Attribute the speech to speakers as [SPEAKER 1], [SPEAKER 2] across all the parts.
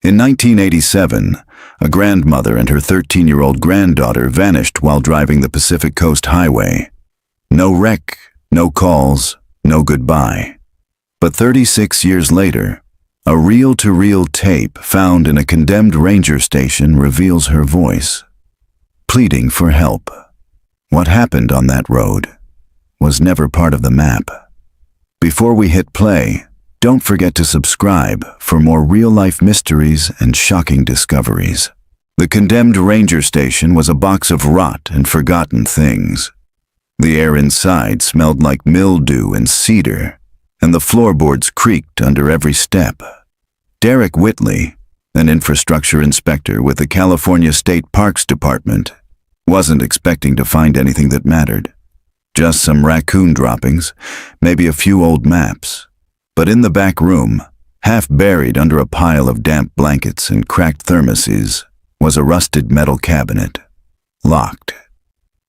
[SPEAKER 1] In 1987, a grandmother and her 13-year-old granddaughter vanished while driving the Pacific Coast Highway. No wreck, no calls, no goodbye. But 36 years later, a reel-to-reel tape found in a condemned ranger station reveals her voice, pleading for help. What happened on that road was never part of the map. Before we hit play, don't forget to subscribe for more real-life mysteries and shocking discoveries. The condemned ranger station was a box of rot and forgotten things. The air inside smelled like mildew and cedar, and the floorboards creaked under every step. Derek Whitley, an infrastructure inspector with the California State Parks Department, wasn't expecting to find anything that mattered. Just some raccoon droppings, maybe a few old maps. But in the back room, half buried under a pile of damp blankets and cracked thermoses, was a rusted metal cabinet, locked.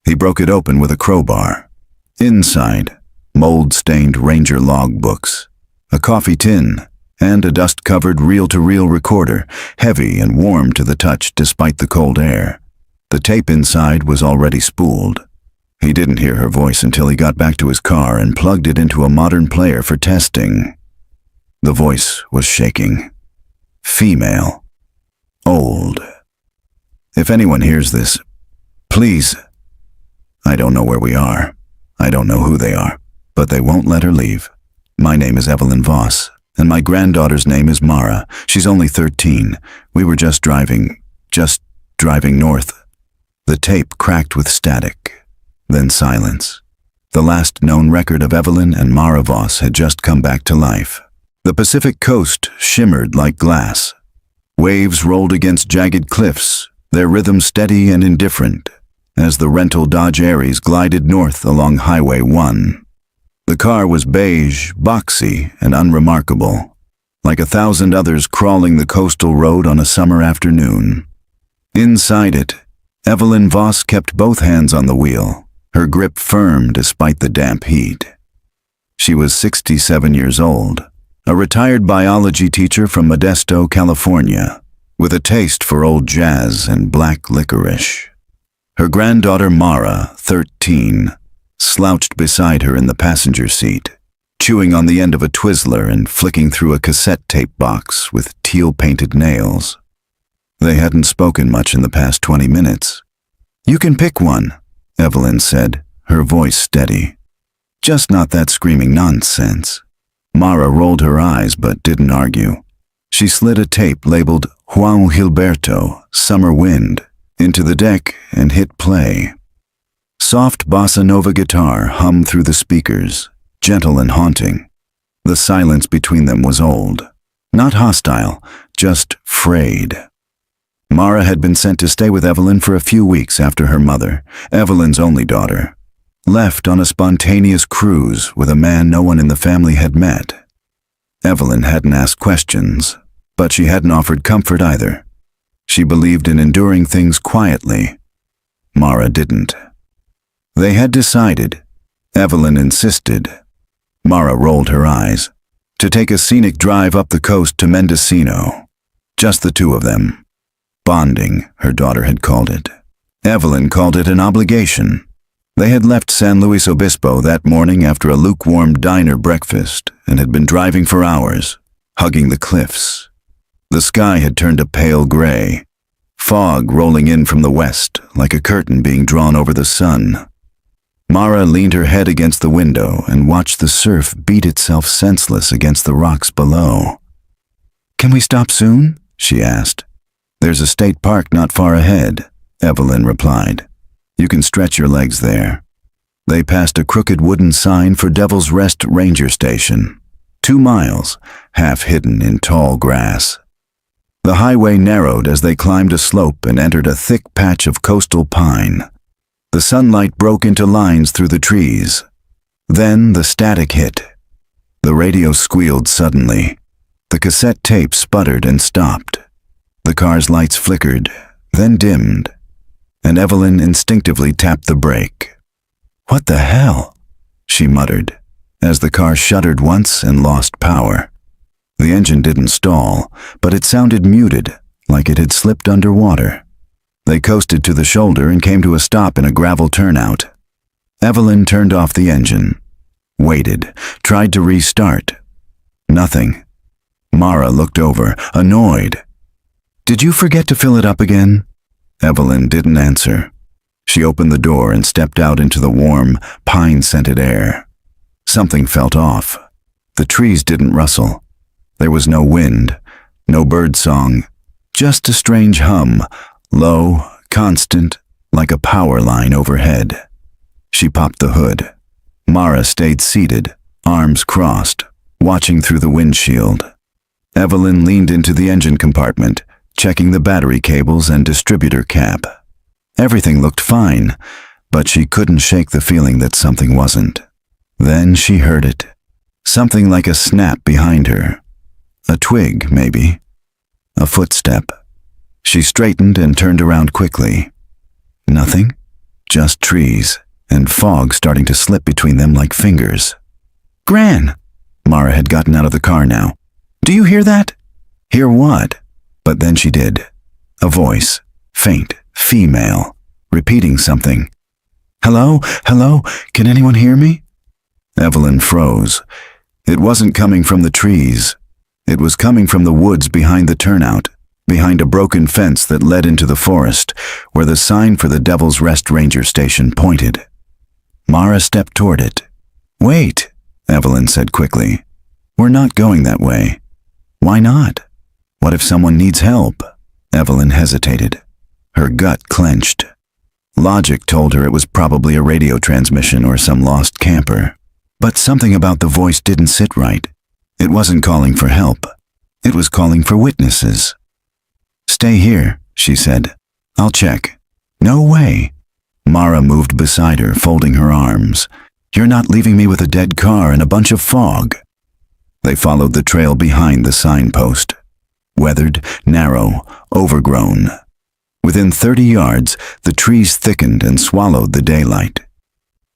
[SPEAKER 1] He broke it open with a crowbar. Inside, mold-stained ranger logbooks, a coffee tin, and a dust-covered reel-to-reel recorder, heavy and warm to the touch despite the cold air. The tape inside was already spooled. He didn't hear her voice until he got back to his car and plugged it into a modern player for testing. The voice was shaking. Female. Old. If anyone hears this, please. I don't know where we are. I don't know who they are, but they won't let her leave. My name is Evelyn Voss, and my granddaughter's name is Mara. She's only 13. We were just driving north. The tape cracked with static. Then silence. The last known record of Evelyn and Mara Voss had just come back to life. The Pacific coast shimmered like glass. Waves rolled against jagged cliffs, their rhythm steady and indifferent, as the rental Dodge Aries glided north along Highway 1. The car was beige, boxy, and unremarkable, like 1,000 others crawling the coastal road on a summer afternoon. Inside it, Evelyn Voss kept both hands on the wheel, her grip firm despite the damp heat. She was 67 years old, a retired biology teacher from Modesto, California, with a taste for old jazz and black licorice. Her granddaughter Mara, 13, slouched beside her in the passenger seat, chewing on the end of a Twizzler and flicking through a cassette tape box with teal-painted nails. They hadn't spoken much in the past 20 minutes. "You can pick one," Evelyn said, her voice steady. "Just not that screaming nonsense." Mara rolled her eyes but didn't argue. She slid a tape labeled Juan Gilberto, Summer Wind, into the deck and hit play. Soft bossa nova guitar hummed through the speakers, gentle and haunting. The silence between them was old. Not hostile, just frayed. Mara had been sent to stay with Evelyn for a few weeks after her mother, Evelyn's only daughter, left on a spontaneous cruise with a man no one in the family had met. Evelyn hadn't asked questions, but she hadn't offered comfort either. She believed in enduring things quietly. Mara didn't. They had decided, Evelyn insisted, Mara rolled her eyes, to take a scenic drive up the coast to Mendocino. Just the two of them. Bonding, her daughter had called it. Evelyn called it an obligation. They had left San Luis Obispo that morning after a lukewarm diner breakfast and had been driving for hours, hugging the cliffs. The sky had turned a pale gray, fog rolling in from the west like a curtain being drawn over the sun. Mara leaned her head against the window and watched the surf beat itself senseless against the rocks below. "Can we stop soon?" she asked. "There's a state park not far ahead," Evelyn replied. "You can stretch your legs there." They passed a crooked wooden sign for Devil's Rest Ranger Station. 2 miles, half hidden in tall grass. The highway narrowed as they climbed a slope and entered a thick patch of coastal pine. The sunlight broke into lines through the trees. Then the static hit. The radio squealed suddenly. The cassette tape sputtered and stopped. The car's lights flickered, then dimmed, and Evelyn instinctively tapped the brake. "What the hell?" she muttered, as the car shuddered once and lost power. The engine didn't stall, but it sounded muted, like it had slipped underwater. They coasted to the shoulder and came to a stop in a gravel turnout. Evelyn turned off the engine, waited, tried to restart. Nothing. Mara looked over, annoyed. "Did you forget to fill it up again?" Evelyn didn't answer. She opened the door and stepped out into the warm, pine-scented air. Something felt off. The trees didn't rustle. There was no wind, no bird song, just a strange hum, low, constant, like a power line overhead. She popped the hood. Mara stayed seated, arms crossed, watching through the windshield. Evelyn leaned into the engine compartment, checking the battery cables and distributor cap. Everything looked fine, but she couldn't shake the feeling that something wasn't. Then she heard it. Something like a snap behind her. A twig, maybe. A footstep. She straightened and turned around quickly. Nothing. Just trees, and fog starting to slip between them like fingers. "Gran!" Mara had gotten out of the car now. "Do you hear that?" Hear what? But then she did. A voice, faint, female, repeating something. "Hello? Hello? Can anyone hear me?" Evelyn froze. It wasn't coming from the trees. It was coming from the woods behind the turnout, behind a broken fence that led into the forest, where the sign for the Devil's Rest Ranger Station pointed. Mara stepped toward it. "Wait," Evelyn said quickly. "We're not going that way." "Why not? What if someone needs help?" Evelyn hesitated. Her gut clenched. Logic told her it was probably a radio transmission or some lost camper. But something about the voice didn't sit right. It wasn't calling for help. It was calling for witnesses. "Stay here," she said. "I'll check." "No way." Mara moved beside her, folding her arms. "You're not leaving me with a dead car and a bunch of fog." They followed the trail behind the signpost. Weathered, narrow, overgrown. Within 30 yards, the trees thickened and swallowed the daylight.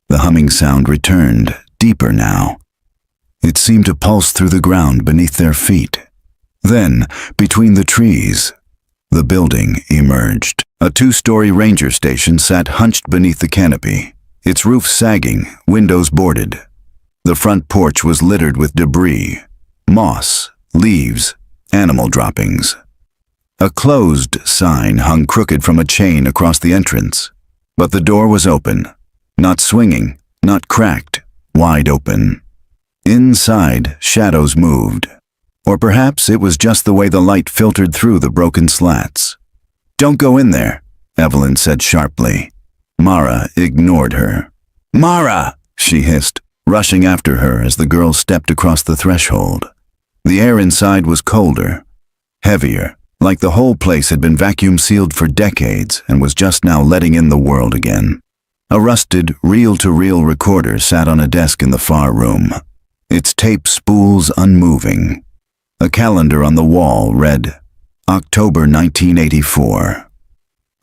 [SPEAKER 1] The humming sound returned, deeper now. It seemed to pulse through the ground beneath their feet. Then, between the trees, the building emerged. A 2-story ranger station sat hunched beneath the canopy, its roof sagging, windows boarded. The front porch was littered with debris, moss, leaves, animal droppings. A closed sign hung crooked from a chain across the entrance, but the door was open, not swinging, not cracked, wide open. Inside, shadows moved. Or perhaps it was just the way the light filtered through the broken slats. "Don't go in there," Evelyn said sharply. Mara ignored her. "Mara!" she hissed, rushing after her as the girl stepped across the threshold. The air inside was colder, heavier, like the whole place had been vacuum-sealed for decades and was just now letting in the world again. A rusted, reel-to-reel recorder sat on a desk in the far room, its tape spools unmoving. A calendar on the wall read, October 1984.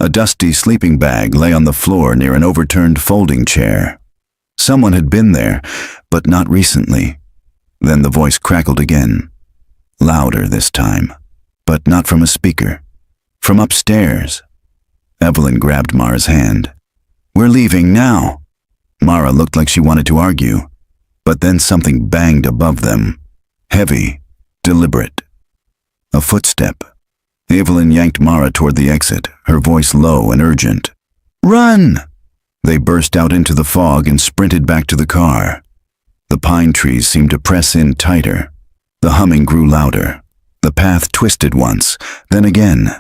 [SPEAKER 1] A dusty sleeping bag lay on the floor near an overturned folding chair. Someone had been there, but not recently. Then the voice crackled again. Louder this time, but not from a speaker. From upstairs. Evelyn grabbed Mara's hand. "We're leaving now." Mara looked like she wanted to argue, but then something banged above them. Heavy, deliberate. A footstep. Evelyn yanked Mara toward the exit, her voice low and urgent. "Run!" They burst out into the fog and sprinted back to the car. The pine trees seemed to press in tighter. The humming grew louder. The path twisted once, then again,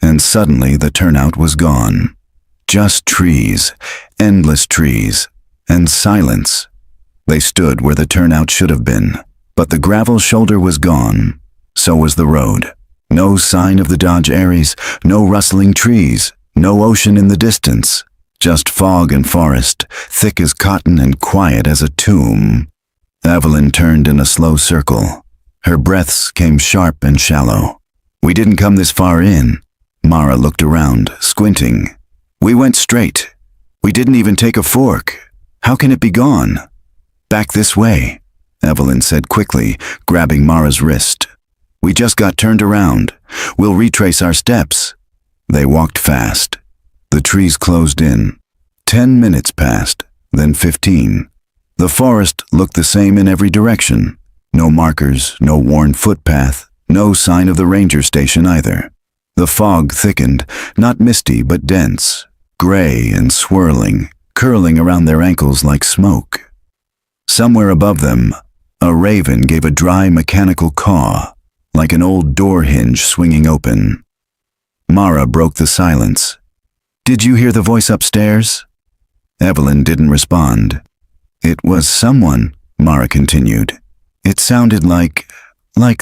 [SPEAKER 1] and suddenly the turnout was gone. Just trees, endless trees, and silence. They stood where the turnout should have been, but the gravel shoulder was gone. So was the road. No sign of the Dodge Aries, no rustling trees, no ocean in the distance. Just fog and forest, thick as cotton and quiet as a tomb. Evelyn turned in a slow circle. Her breaths came sharp and shallow. "We didn't come this far in." Mara looked around, squinting. "We went straight. We didn't even take a fork. How can it be gone?" "Back this way," Evelyn said quickly, grabbing Mara's wrist. We just got turned around. We'll retrace our steps." They walked fast. The trees closed in. 10 minutes passed, then 15. The forest looked the same in every direction. No markers, no worn footpath, no sign of the ranger station either. The fog thickened, not misty but dense, gray and swirling, curling around their ankles like smoke. Somewhere above them, a raven gave a dry mechanical caw, like an old door hinge swinging open. Mara broke the silence. "Did you hear the voice upstairs?" Evelyn didn't respond. "It was someone," Mara continued. "It sounded like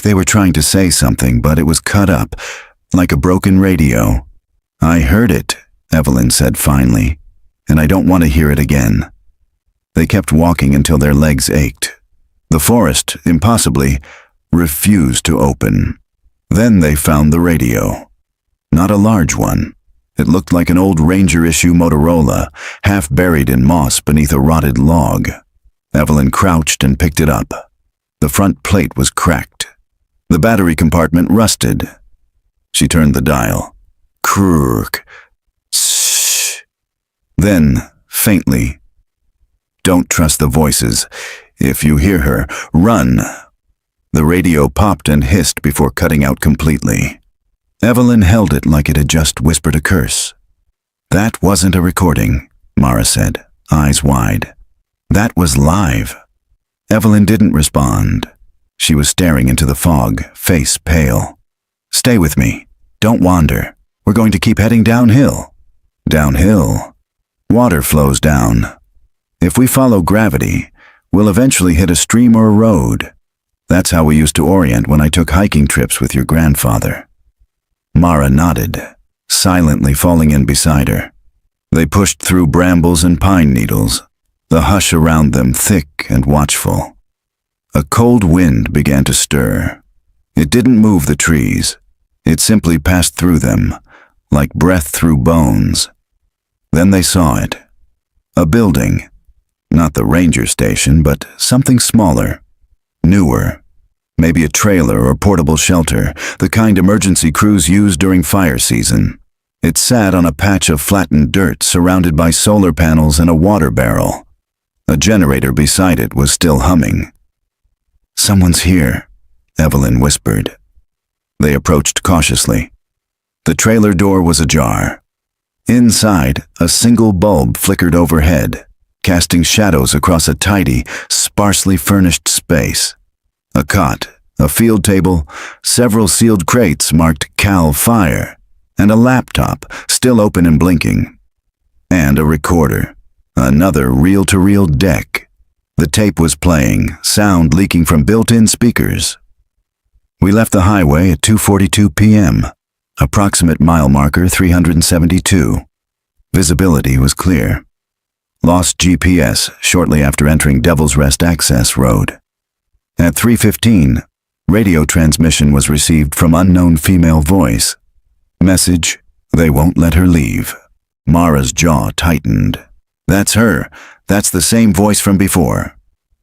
[SPEAKER 1] they were trying to say something, but it was cut up, like a broken radio." "I heard it," Evelyn said finally, "and I don't want to hear it again." They kept walking until their legs ached. The forest, impossibly, refused to open. Then they found the radio. Not a large one. It looked like an old Ranger-issue Motorola, half buried in moss beneath a rotted log. Evelyn crouched and picked it up. The front plate was cracked. The battery compartment rusted. She turned the dial. Krrrk. Shh. Then, faintly, "Don't trust the voices. If you hear her, run." The radio popped and hissed before cutting out completely. Evelyn held it like it had just whispered a curse. "That wasn't a recording," Mara said, eyes wide. "That was live." Evelyn didn't respond. She was staring into the fog, face pale. "Stay with me. Don't wander. We're going to keep heading downhill." "Downhill?" "Water flows down. If we follow gravity, we'll eventually hit a stream or a road. That's how we used to orient when I took hiking trips with your grandfather." Mara nodded, silently falling in beside her. They pushed through brambles and pine needles, the hush around them thick and watchful. A cold wind began to stir. It didn't move the trees. It simply passed through them, like breath through bones. Then they saw it. A building. Not the ranger station, but something smaller, newer. Maybe a trailer or portable shelter, the kind emergency crews use during fire season. It sat on a patch of flattened dirt surrounded by solar panels and a water barrel. A generator beside it was still humming. "Someone's here," Evelyn whispered. They approached cautiously. The trailer door was ajar. Inside, a single bulb flickered overhead, casting shadows across a tidy, sparsely furnished space. A cot, a field table, several sealed crates marked "Cal Fire," and a laptop, still open and blinking. And a recorder, another reel-to-reel deck. The tape was playing, sound leaking from built-in speakers. We left the highway at 2:42 p.m., approximate mile marker 372. Visibility was clear. Lost GPS shortly after entering Devil's Rest Access Road. At 3:15, radio transmission was received from unknown female voice. Message, "They won't let her leave." Mara's jaw tightened. "That's her. That's the same voice from before."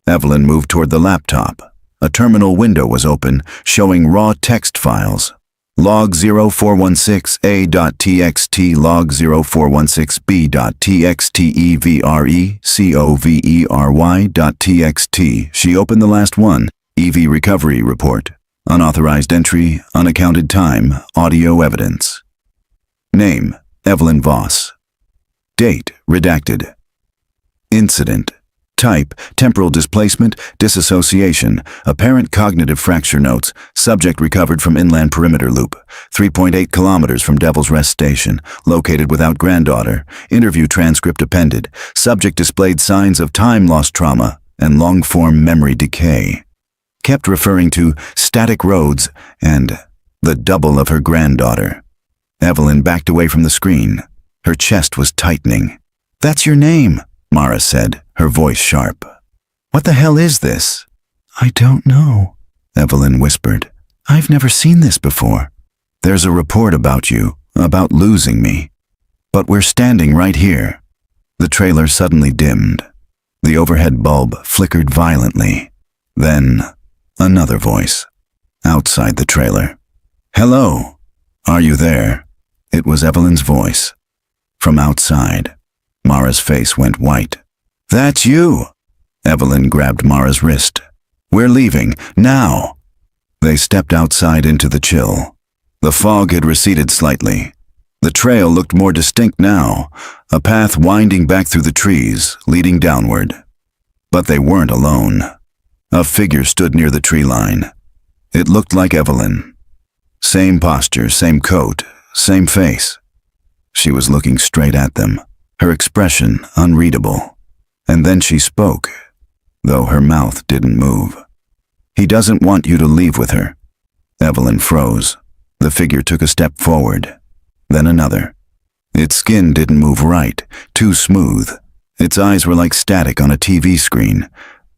[SPEAKER 1] Evelyn moved toward the laptop. A terminal window was open, showing raw text files. Log 0416A.txt, log 0416B.txt, EVRECOVERY.txt. She opened the last one, EV Recovery Report. Unauthorized entry, unaccounted time, audio evidence. Name, Evelyn Voss. Date, redacted. Incident. Type, temporal displacement, disassociation, apparent cognitive fracture notes, subject recovered from inland perimeter loop, 3.8 kilometers from Devil's Rest Station, located without granddaughter, interview transcript appended, subject displayed signs of time-loss trauma and long-form memory decay. Kept referring to static roads and the double of her granddaughter. Evelyn backed away from the screen. Her chest was tightening. "That's your name," Mara said, her voice sharp. "What the hell is this?" "I don't know," Evelyn whispered. "I've never seen this before. There's a report about you, about losing me. But we're standing right here." The trailer suddenly dimmed. The overhead bulb flickered violently. Then, another voice. outside the trailer. "Hello, are you there?" It was Evelyn's voice. From outside, Mara's face went white. "That's you!" Evelyn grabbed Mara's wrist. "We're leaving, now!" They stepped outside into the chill. The fog had receded slightly. The trail looked more distinct now, a path winding back through the trees, leading downward. But they weren't alone. A figure stood near the tree line. It looked like Evelyn. Same posture, same coat, same face. She was looking straight at them, her expression unreadable. And then she spoke, though her mouth didn't move. "He doesn't want you to leave with her." Evelyn froze. The figure took a step forward, then another. Its skin didn't move right, too smooth. Its eyes were like static on a TV screen,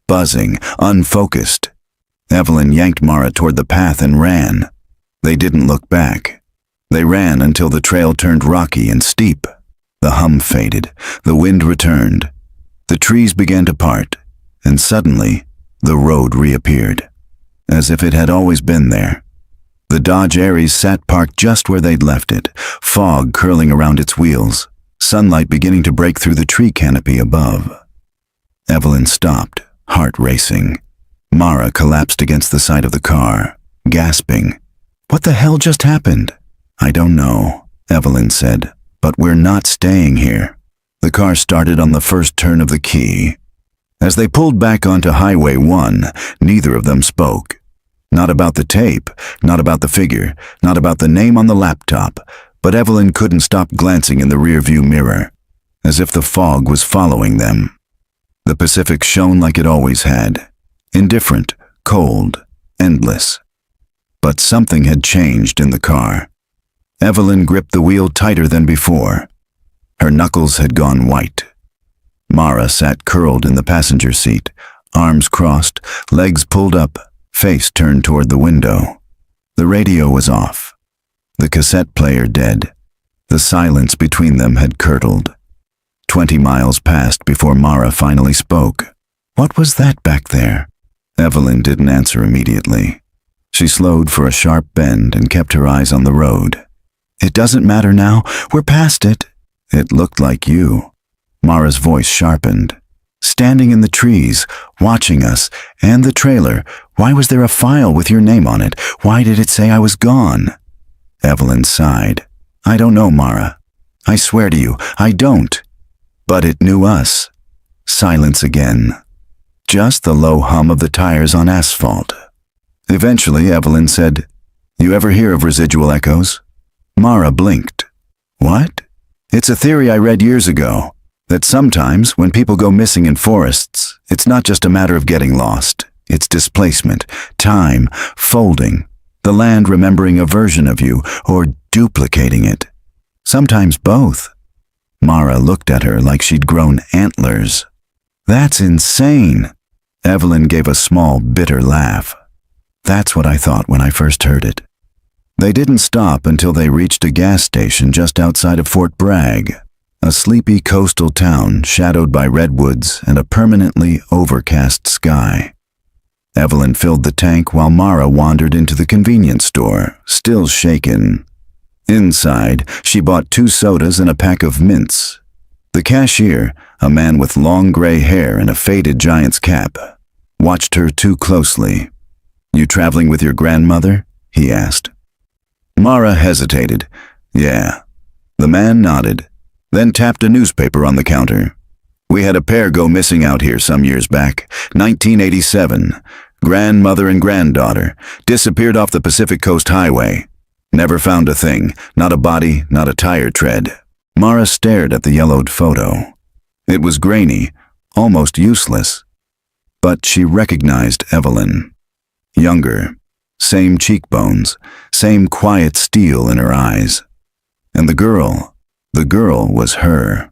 [SPEAKER 1] buzzing, unfocused. Evelyn yanked Mara toward the path and ran. They didn't look back. They ran until the trail turned rocky and steep. The hum faded. The wind returned. The trees began to part, and suddenly, the road reappeared, as if it had always been there. The Dodge Aries sat parked just where they'd left it, fog curling around its wheels, sunlight beginning to break through the tree canopy above. Evelyn stopped, heart racing. Mara collapsed against the side of the car, gasping. "What the hell just happened?" "I don't know," Evelyn said, "but we're not staying here." The car started on the first turn of the key. As they pulled back onto Highway 1, neither of them spoke. Not about the tape, not about the figure, not about the name on the laptop, but Evelyn couldn't stop glancing in the rearview mirror, as if the fog was following them. The Pacific shone like it always had, indifferent, cold, endless. But something had changed in the car. Evelyn gripped the wheel tighter than before. Her knuckles had gone white. Mara sat curled in the passenger seat, arms crossed, legs pulled up, face turned toward the window. The radio was off. The cassette player dead. The silence between them had curdled. 20 miles passed before Mara finally spoke. "What was that back there?" Evelyn didn't answer immediately. She slowed for a sharp bend and kept her eyes on the road. "It doesn't matter now. We're past it." "It looked like you." Mara's voice sharpened. "Standing in the trees, watching us, and the trailer. Why was there a file with your name on it? Why did it say I was gone?" Evelyn sighed. "I don't know, Mara. I swear to you, I don't. But it knew us." Silence again. Just the low hum of the tires on asphalt. Eventually, Evelyn said, "You ever hear of residual echoes?" Mara blinked. "What?" "It's a theory I read years ago, that sometimes when people go missing in forests, it's not just a matter of getting lost. It's displacement, time, folding, the land remembering a version of you or duplicating it. Sometimes both." Mara looked at her like she'd grown antlers. "That's insane." Evelyn gave a small, bitter laugh. "That's what I thought when I first heard it." They didn't stop until they reached a gas station just outside of Fort Bragg, a sleepy coastal town shadowed by redwoods and a permanently overcast sky. Evelyn filled the tank while Mara wandered into the convenience store, still shaken. Inside, she bought 2 sodas and a pack of mints. The cashier, a man with long gray hair and a faded giant's cap, watched her too closely. "You traveling with your grandmother?" he asked. Mara hesitated. "Yeah." The man nodded, then tapped a newspaper on the counter. "We had a pair go missing out here some years back, 1987. Grandmother and granddaughter, disappeared off the Pacific Coast Highway. Never found a thing, not a body, not a tire tread." Mara stared at the yellowed photo. It was grainy, almost useless. But she recognized Evelyn. Younger, same cheekbones, same quiet steel in her eyes. And the girl was her,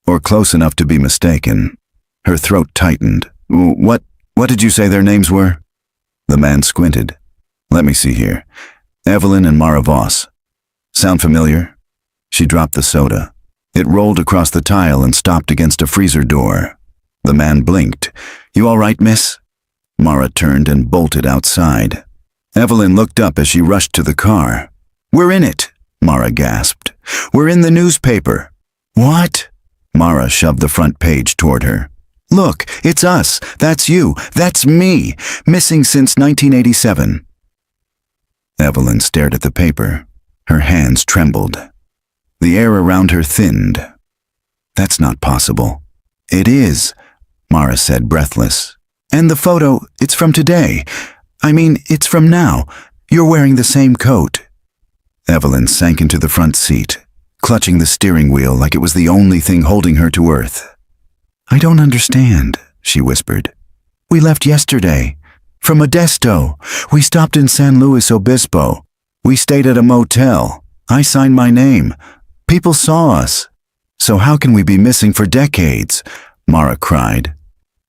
[SPEAKER 1] or close enough to be mistaken. Her throat tightened. What did you say their names were?" The man squinted. "Let me see here. Evelyn and Mara Voss. Sound familiar?" She dropped the soda. It rolled across the tile and stopped against a freezer door. The man blinked. "You all right, miss?" Mara turned and bolted outside. Evelyn looked up as she rushed to the car. "We're in it," Mara gasped. "We're in the newspaper." "What?" Mara shoved the front page toward her. "Look, it's us. That's you. That's me. Missing since 1987. Evelyn stared at the paper. Her hands trembled. The air around her thinned. "That's not possible." "It is," Mara said, breathless. "And the photo, it's from today. I mean, it's from now. You're wearing the same coat." Evelyn sank into the front seat, clutching the steering wheel like it was the only thing holding her to earth. "I don't understand," she whispered. "We left yesterday. From Modesto. We stopped in San Luis Obispo. We stayed at a motel. I signed my name. People saw us. So how can we be missing for decades?" Mara cried.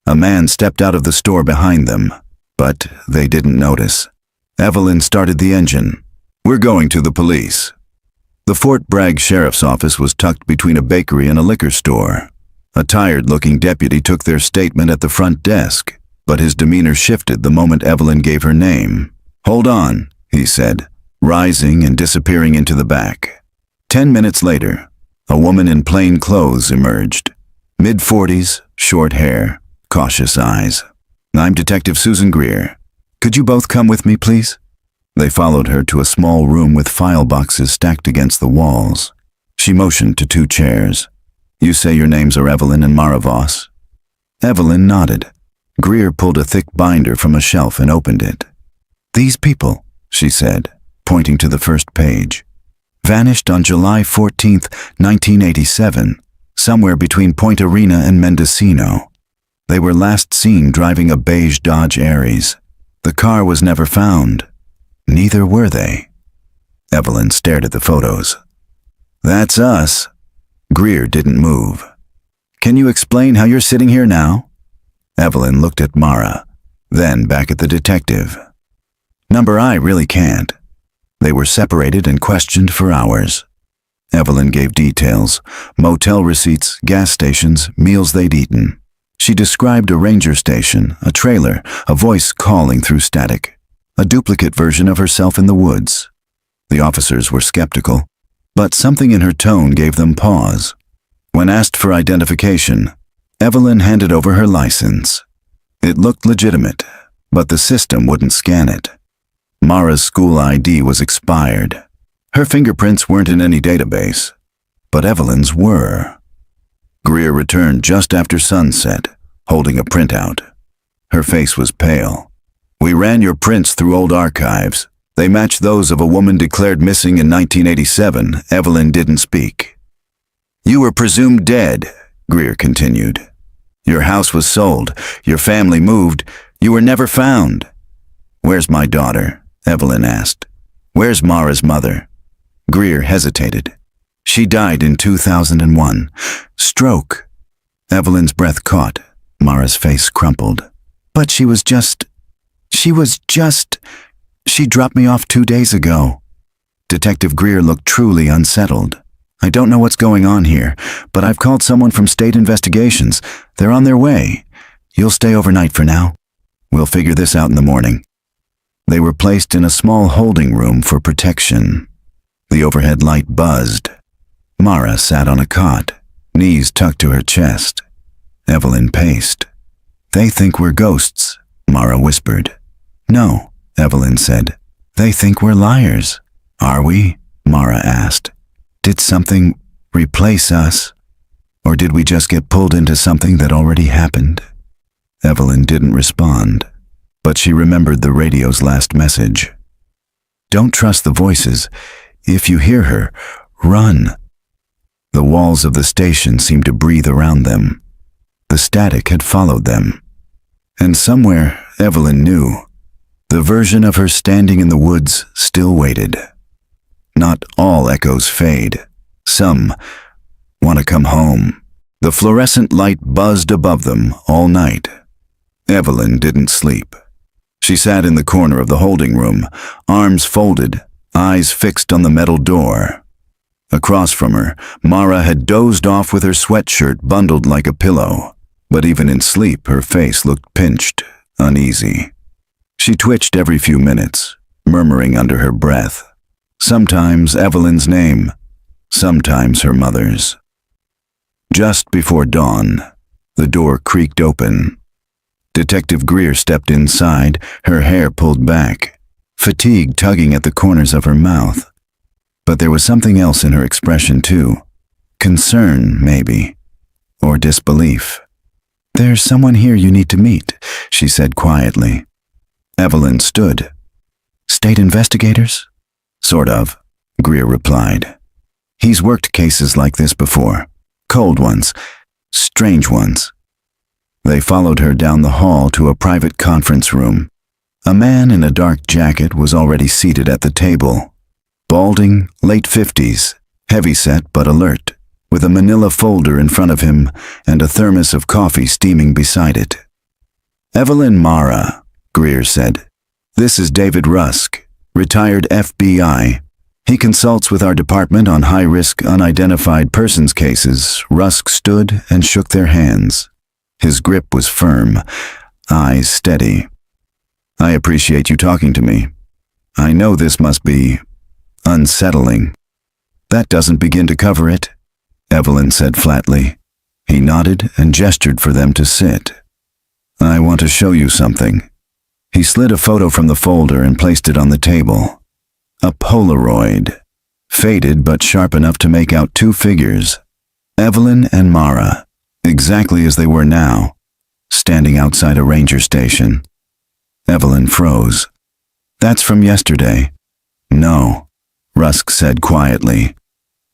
[SPEAKER 1] A man stepped out of the store behind them, but they didn't notice. Evelyn started the engine. "We're going to the police." The Fort Bragg Sheriff's Office was tucked between a bakery and a liquor store. A tired-looking deputy took their statement at the front desk, but his demeanor shifted the moment Evelyn gave her name. "Hold on," he said, rising and disappearing into the back. 10 minutes later, a woman in plain clothes emerged. Mid-40s, short hair, cautious eyes. "I'm Detective Susan Greer. Could you both come with me, please?" They followed her to a small room with file boxes stacked against the walls. She motioned to 2 chairs. "You say your names are Evelyn and Mara Voss?" Evelyn nodded. Greer pulled a thick binder from a shelf and opened it. "These people," she said, pointing to the first page, "vanished on July 14th, 1987, somewhere between Point Arena and Mendocino. They were last seen driving a beige Dodge Aries. The car was never found. Neither were they." Evelyn stared at the photos. "That's us." Greer didn't move. "Can you explain how you're sitting here now?" Evelyn looked at Mara, then back at the detective. "Number I really can't." They were separated and questioned for hours. Evelyn gave details, motel receipts, gas stations, meals they'd eaten. She described a ranger station, a trailer, a voice calling through static, a duplicate version of herself in the woods. The officers were skeptical, but something in her tone gave them pause. When asked for identification, Evelyn handed over her license. It looked legitimate, but the system wouldn't scan it. Mara's school ID was expired. Her fingerprints weren't in any database, but Evelyn's were. Greer returned just after sunset, holding a printout. Her face was pale. "We ran your prints through old archives. They match those of a woman declared missing in 1987. Evelyn didn't speak. "You were presumed dead," Greer continued. "Your house was sold. Your family moved. You were never found." "Where's my daughter?" Evelyn asked. "Where's Mara's mother?" Greer hesitated. "She died in 2001. Stroke." Evelyn's breath caught. Mara's face crumpled. "But she dropped me off 2 days ago." Detective Greer looked truly unsettled. "I don't know what's going on here, but I've called someone from State Investigations. They're on their way. You'll stay overnight for now. We'll figure this out in the morning." They were placed in a small holding room for protection. The overhead light buzzed. Mara sat on a cot, knees tucked to her chest. Evelyn paced. "They think we're ghosts," Mara whispered. "No," Evelyn said. "They think we're liars." "Are we?" Mara asked. "Did something replace us? Or did we just get pulled into something that already happened?" Evelyn didn't respond, but she remembered the radio's last message. "Don't trust the voices. If you hear her, run." The walls of the station seemed to breathe around them. The static had followed them. And somewhere, Evelyn knew, the version of her standing in the woods still waited. Not all echoes fade. Some want to come home. The fluorescent light buzzed above them all night. Evelyn didn't sleep. She sat in the corner of the holding room, arms folded, eyes fixed on the metal door. Across from her, Mara had dozed off with her sweatshirt bundled like a pillow, but even in sleep her face looked pinched, uneasy. She twitched every few minutes, murmuring under her breath. Sometimes Evelyn's name, sometimes her mother's. Just before dawn, the door creaked open. Detective Greer stepped inside, her hair pulled back, fatigue tugging at the corners of her mouth. But there was something else in her expression too. Concern, maybe, or disbelief. "There's someone here you need to meet," she said quietly. Evelyn stood. "State investigators?" "Sort of," Greer replied. He's worked cases like this before. Cold ones, strange ones. They followed her down the hall to a private conference room. A man in a dark jacket was already seated at the table. Balding, late 50s, heavyset but alert, with a manila folder in front of him and a thermos of coffee steaming beside it. "Evelyn Mara," Greer said. "This is David Rusk, retired FBI. He consults with our department on high-risk unidentified persons cases." Rusk stood and shook their hands. His grip was firm, eyes steady. "I appreciate you talking to me. I know this must be unsettling." "That doesn't begin to cover it," Evelyn said flatly. He nodded and gestured for them to sit. "I want to show you something." He slid a photo from the folder and placed it on the table. A Polaroid, faded but sharp enough to make out two figures, Evelyn and Mara, exactly as they were now, standing outside a ranger station. Evelyn froze. "That's from yesterday." "No," Rusk said quietly.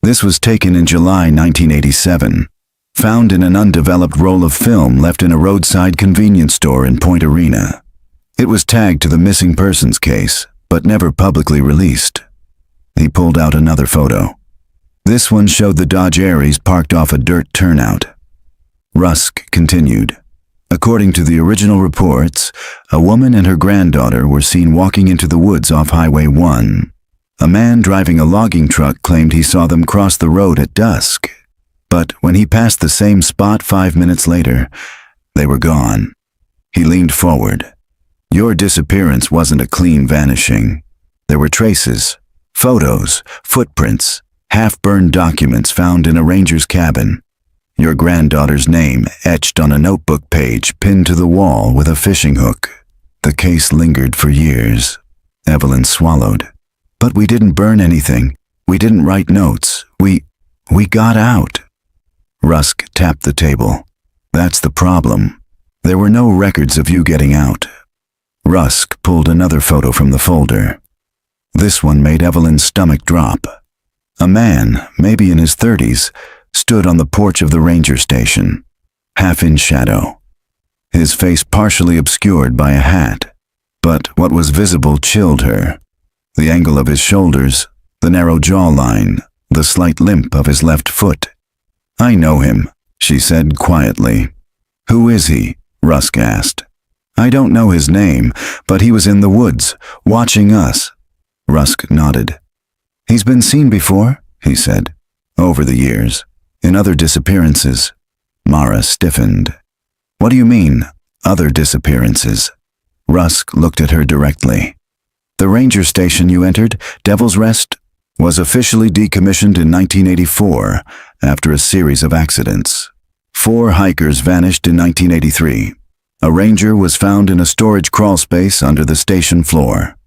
[SPEAKER 1] "This was taken in July 1987, found in an undeveloped roll of film left in a roadside convenience store in Point Arena. It was tagged to the missing persons case, but never publicly released." He pulled out another photo. This one showed the Dodge Aries parked off a dirt turnout. Rusk continued. "According to the original reports, a woman and her granddaughter were seen walking into the woods off Highway 1. A man driving a logging truck claimed he saw them cross the road at dusk. But when he passed the same spot 5 minutes later, they were gone." He leaned forward. "Your disappearance wasn't a clean vanishing. There were traces, photos, footprints, half-burned documents found in a ranger's cabin. Your granddaughter's name etched on a notebook page pinned to the wall with a fishing hook. The case lingered for years." Evelyn swallowed. "But we didn't burn anything. We didn't write notes. We got out." Rusk tapped the table. "That's the problem. There were no records of you getting out." Rusk pulled another photo from the folder. This one made Evelyn's stomach drop. A man, maybe in his 30s, stood on the porch of the ranger station, half in shadow. His face partially obscured by a hat, but what was visible chilled her. The angle of his shoulders, the narrow jawline, the slight limp of his left foot. "I know him," she said quietly. "Who is he?" Rusk asked. "I don't know his name, but he was in the woods, watching us." Rusk nodded. "He's been seen before," he said. "Over the years, in other disappearances." Mara stiffened. "What do you mean, other disappearances?" Rusk looked at her directly. "The ranger station you entered, Devil's Rest, was officially decommissioned in 1984 after a series of accidents. 4 hikers vanished in 1983. A ranger was found in a storage crawlspace under the station floor.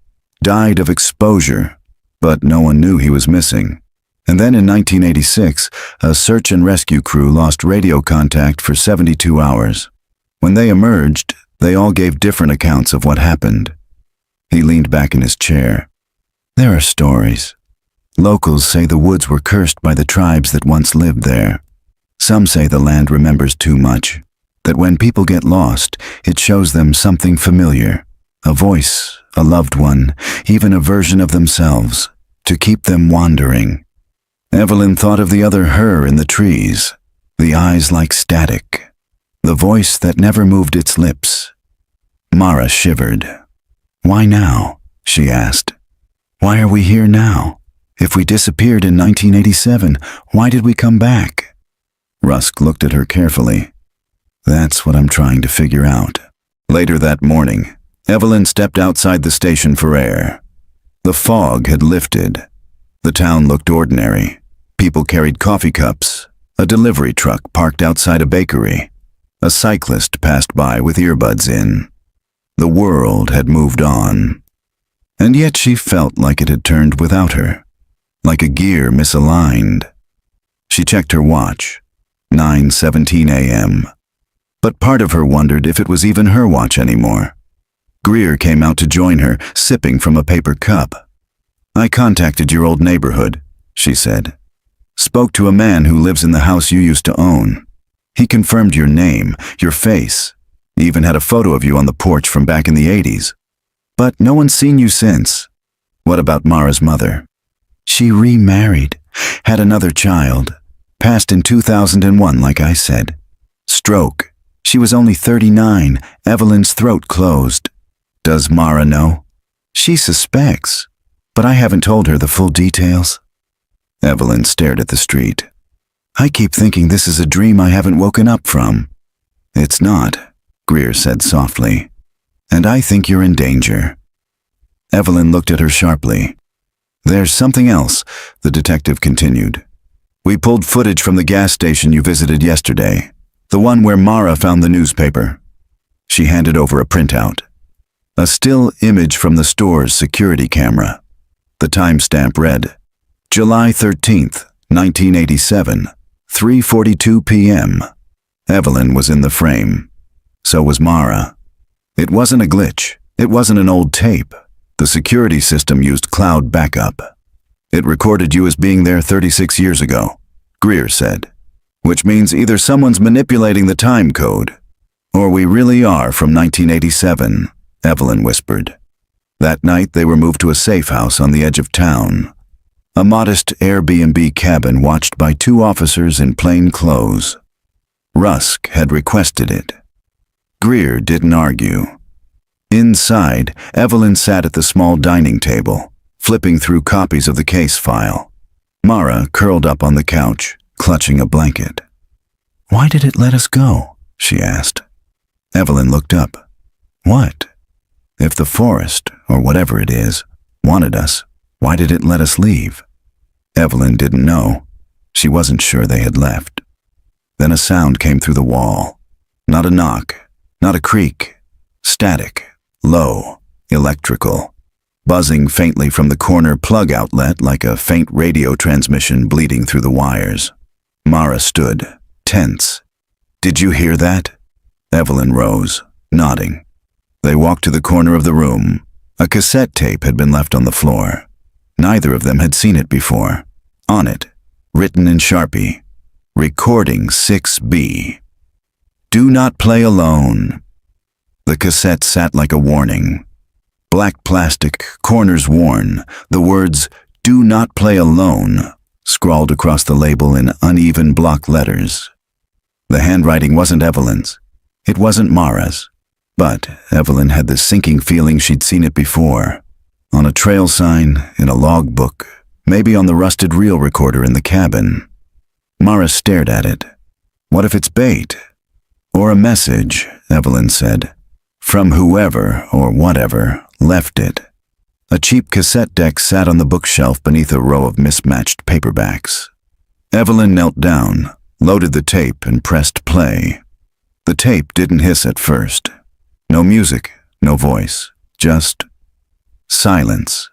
[SPEAKER 1] Died of exposure, but no one knew he was missing. And then in 1986, a search and rescue crew lost radio contact for 72 hours. When they emerged, they all gave different accounts of what happened." He leaned back in his chair. "There are stories. Locals say the woods were cursed by the tribes that once lived there. Some say the land remembers too much, that when people get lost, it shows them something familiar, a voice, a loved one, even a version of themselves, to keep them wandering." Evelyn thought of the other her in the trees, the eyes like static, the voice that never moved its lips. Mara shivered. "Why now?" she asked. "Why are we here now? If we disappeared in 1987, why did we come back?" Rusk looked at her carefully. "That's what I'm trying to figure out." Later that morning, Evelyn stepped outside the station for air. The fog had lifted. The town looked ordinary. People carried coffee cups. A delivery truck parked outside a bakery. A cyclist passed by with earbuds in. The world had moved on. And yet she felt like it had turned without her, like a gear misaligned. She checked her watch, 9:17 a.m. But part of her wondered if it was even her watch anymore. Greer came out to join her, sipping from a paper cup. "I contacted your old neighborhood," she said. "Spoke to a man who lives in the house you used to own. He confirmed your name, your face. He even had a photo of you on the porch from back in the 80s. But no one's seen you since." "What about Mara's mother?" "She remarried, had another child, passed in 2001 like I said. Stroke. She was only 39, Evelyn's throat closed. Does Mara know?" "She suspects, but I haven't told her the full details." Evelyn stared at the street. "I keep thinking this is a dream I haven't woken up from." "It's not," Greer said softly. "And I think you're in danger." Evelyn looked at her sharply. "There's something else," the detective continued. "We pulled footage from the gas station you visited yesterday, the one where Mara found the newspaper." She handed over a printout. A still image from the store's security camera. The timestamp read, July 13th, 1987, 3:42 p.m. Evelyn was in the frame. So was Mara. It wasn't a glitch. It wasn't an old tape. The security system used cloud backup. "It recorded you as being there 36 years ago," Greer said. "Which means either someone's manipulating the time code, or we really are from 1987, Evelyn whispered. That night they were moved to a safe house on the edge of town. A modest Airbnb cabin watched by 2 officers in plain clothes. Rusk had requested it. Greer didn't argue. Inside, Evelyn sat at the small dining table, flipping through copies of the case file. Mara curled up on the couch, clutching a blanket. "Why did it let us go?" she asked. Evelyn looked up. "What? If the forest, or whatever it is, wanted us, why did it let us leave?" Evelyn didn't know. She wasn't sure they had left. Then a sound came through the wall. Not a knock, not a creak. Static, low, electrical, buzzing faintly from the corner plug outlet like a faint radio transmission bleeding through the wires. Mara stood, tense. "Did you hear that?" Evelyn rose, nodding. They walked to the corner of the room. A cassette tape had been left on the floor. Neither of them had seen it before. On it, written in Sharpie, Recording 6B. "Do not play alone." The cassette sat like a warning. Black plastic, corners worn, the words, "Do not play alone," scrawled across the label in uneven block letters. The handwriting wasn't Evelyn's. It wasn't Mara's. But Evelyn had the sinking feeling she'd seen it before. On a trail sign, in a logbook, maybe on the rusted reel recorder in the cabin. Mara stared at it. What if it's bait? Or a message, Evelyn said, from whoever or whatever left it. A cheap cassette deck sat on the bookshelf beneath a row of mismatched paperbacks. Evelyn knelt down, loaded the tape, and pressed play. The tape didn't hiss at first. No music, no voice, just silence.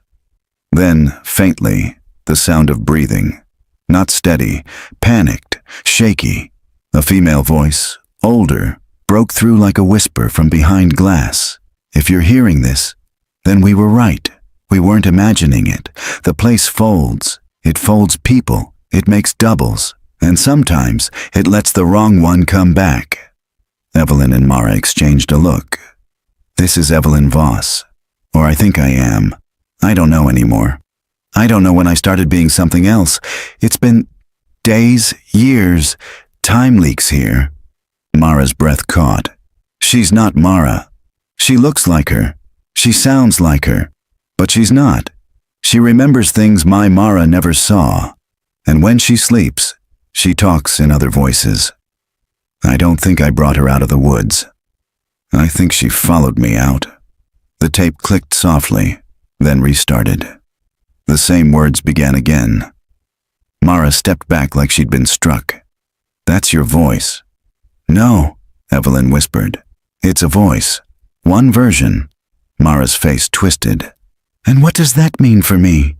[SPEAKER 1] Then, faintly, the sound of breathing. Not steady, panicked, shaky. A female voice, older, broke through like a whisper from behind glass. "If you're hearing this, then we were right. We weren't imagining it. The place folds. It folds people. It makes doubles. And sometimes it lets the wrong one come back." Evelyn and Mara exchanged a look. "This is Evelyn Voss. Or I think I am. I don't know anymore. I don't know when I started being something else. It's been days, years. Time leaks here." Mara's breath caught. She's not Mara. She looks like her. She sounds like her. But she's not. She remembers things my Mara never saw. And when she sleeps, she talks in other voices. I don't think I brought her out of the woods. I think she followed me out. The tape clicked softly, then restarted. The same words began again. Mara stepped back like she'd been struck. "That's your voice." "No," Evelyn whispered. "It's a voice. One version." Mara's face twisted. "And what does that mean for me?"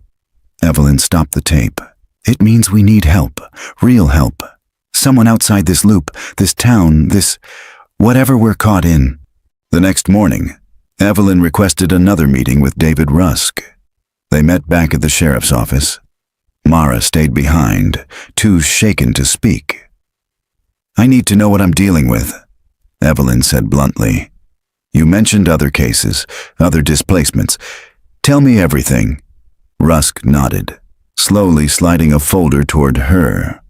[SPEAKER 1] Evelyn stopped the tape. "It means we need help. Real help. Someone outside this loop, this town, this whatever we're caught in." The next morning, Evelyn requested another meeting with David Rusk. They met back at the sheriff's office. Mara stayed behind, too shaken to speak. "I need to know what I'm dealing with," Evelyn said bluntly. "You mentioned other cases, other displacements. Tell me everything." Rusk nodded, slowly sliding a folder toward her.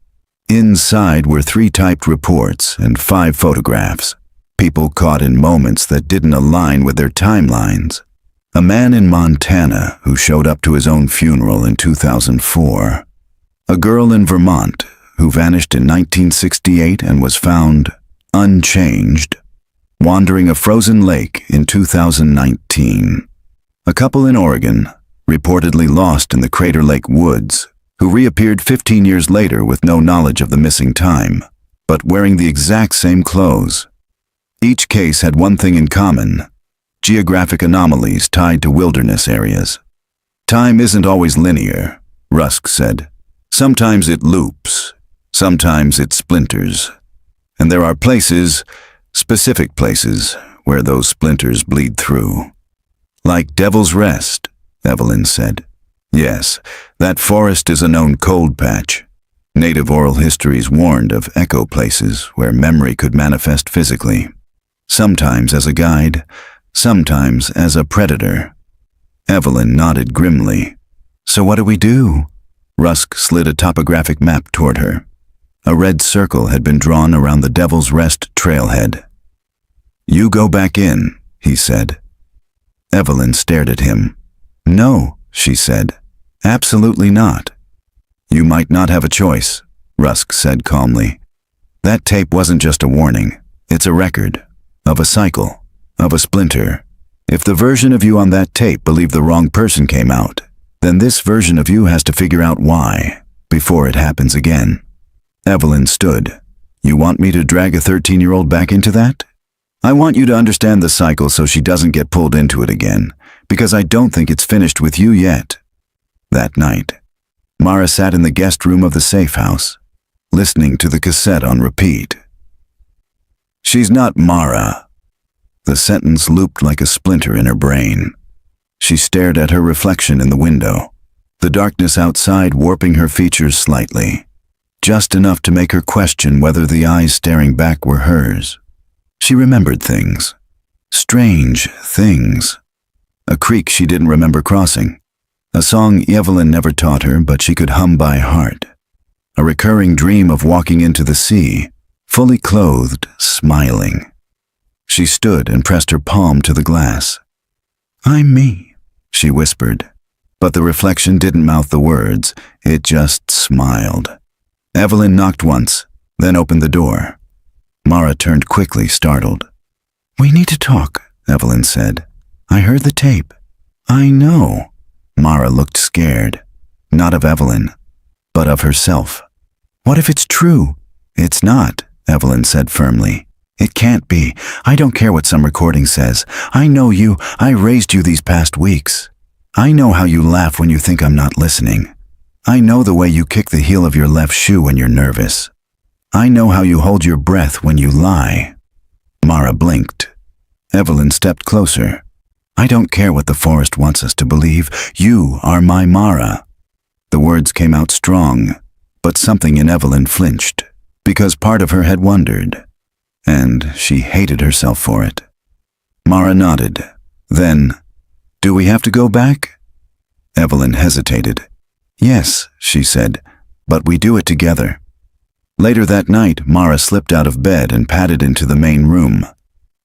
[SPEAKER 1] Inside were 3 typed reports and 5 photographs. People caught in moments that didn't align with their timelines. A man in Montana who showed up to his own funeral in 2004. A girl in Vermont who vanished in 1968 and was found unchanged, wandering a frozen lake in 2019. A couple in Oregon, reportedly lost in the Crater Lake woods, who reappeared 15 years later with no knowledge of the missing time, but wearing the exact same clothes. Each case had one thing in common: geographic anomalies tied to wilderness areas. "Time isn't always linear," Rusk said. "Sometimes it loops, sometimes it splinters. And there are places, specific places, where those splinters bleed through." "Like Devil's Rest," Evelyn said. "Yes, that forest is a known cold patch. Native oral histories warned of echo places where memory could manifest physically. Sometimes as a guide, sometimes as a predator." Evelyn nodded grimly. "So what do we do?" Rusk slid a topographic map toward her. A red circle had been drawn around the Devil's Rest trailhead. "You go back in," he said. Evelyn stared at him. "No," she said. "Absolutely not." "You might not have a choice," Rusk said calmly. "That tape wasn't just a warning. It's a record. Of a cycle. Of a splinter. If the version of you on that tape believed the wrong person came out, then this version of you has to figure out why, before it happens again." Evelyn stood. "You want me to drag a 13-year-old back into that? I want you to understand the cycle so she doesn't get pulled into it again, because I don't think it's finished with you yet." That night, Mara sat in the guest room of the safe house, listening to the cassette on repeat. "She's not Mara." The sentence looped like a splinter in her brain. She stared at her reflection in the window, the darkness outside warping her features slightly, just enough to make her question whether the eyes staring back were hers. She remembered things. Strange things. A creek she didn't remember crossing. A song Evelyn never taught her, but she could hum by heart. A recurring dream of walking into the sea, fully clothed, smiling. She stood and pressed her palm to the glass. "I'm me," she whispered. But the reflection didn't mouth the words, it just smiled. Evelyn knocked once, then opened the door. Mara turned quickly, startled. "We need to talk," Evelyn said. "I heard the tape." "I know." Mara looked scared. Not of Evelyn, but of herself. "What if it's true?" "It's not," Evelyn said firmly. "It can't be. I don't care what some recording says. I know you. I raised you these past weeks. I know how you laugh when you think I'm not listening. I know the way you kick the heel of your left shoe when you're nervous. I know how you hold your breath when you lie." Mara blinked. Evelyn stepped closer. "I don't care what the forest wants us to believe. You are my Mara." The words came out strong, but something in Evelyn flinched, because part of her had wondered, and she hated herself for it. Mara nodded. Then, "Do we have to go back?" Evelyn hesitated. "Yes," she said, "but we do it together." Later that night, Mara slipped out of bed and padded into the main room.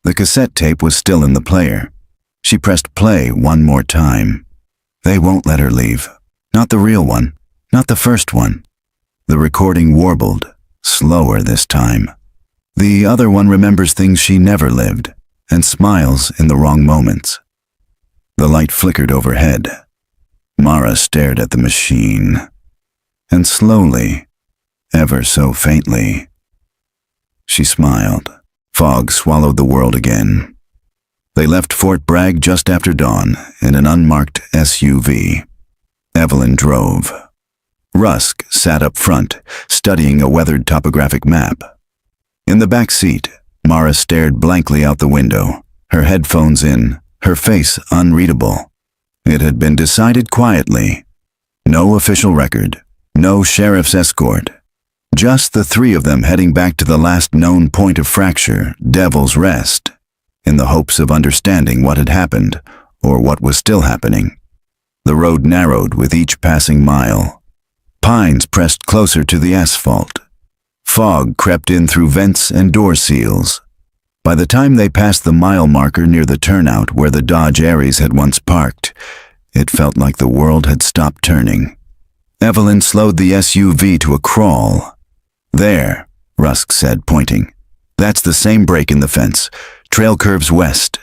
[SPEAKER 1] The cassette tape was still in the player. She pressed play one more time. They won't let her leave. Not the real one. Not the first one. The recording warbled, slower this time. The other one remembers things she never lived, and smiles in the wrong moments. The light flickered overhead. Mara stared at the machine, and slowly, ever so faintly, she smiled. Fog swallowed the world again. They left Fort Bragg just after dawn in an unmarked SUV. Evelyn drove. Rusk sat up front, studying a weathered topographic map. In the back seat, Mara stared blankly out the window, her headphones in, her face unreadable. It had been decided quietly. No official record, no sheriff's escort. Just the three of them heading back to the last known point of fracture, Devil's Rest, in the hopes of understanding what had happened, or what was still happening. The road narrowed with each passing mile. Pines pressed closer to the asphalt. Fog crept in through vents and door seals. By the time they passed the mile marker near the turnout where the Dodge Aries had once parked, it felt like the world had stopped turning. Evelyn slowed the SUV to a crawl. "There," Rusk said, pointing. "That's the same break in the fence. Trail curves west."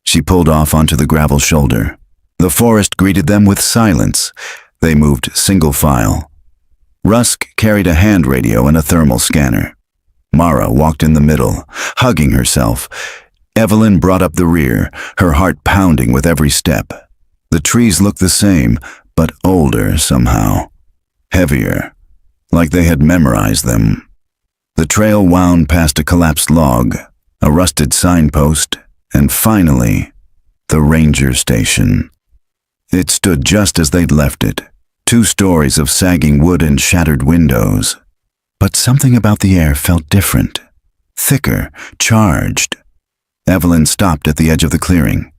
[SPEAKER 1] She pulled off onto the gravel shoulder. The forest greeted them with silence. They moved single file. Rusk carried a hand radio and a thermal scanner. Mara walked in the middle, hugging herself. Evelyn brought up the rear, her heart pounding with every step. The trees looked the same, but older somehow. Heavier, like they had memorized them. The trail wound past a collapsed log, a rusted signpost, and finally, the ranger station. It stood just as they'd left it, 2 stories of sagging wood and shattered windows. But something about the air felt different, thicker, charged. Evelyn stopped at the edge of the clearing.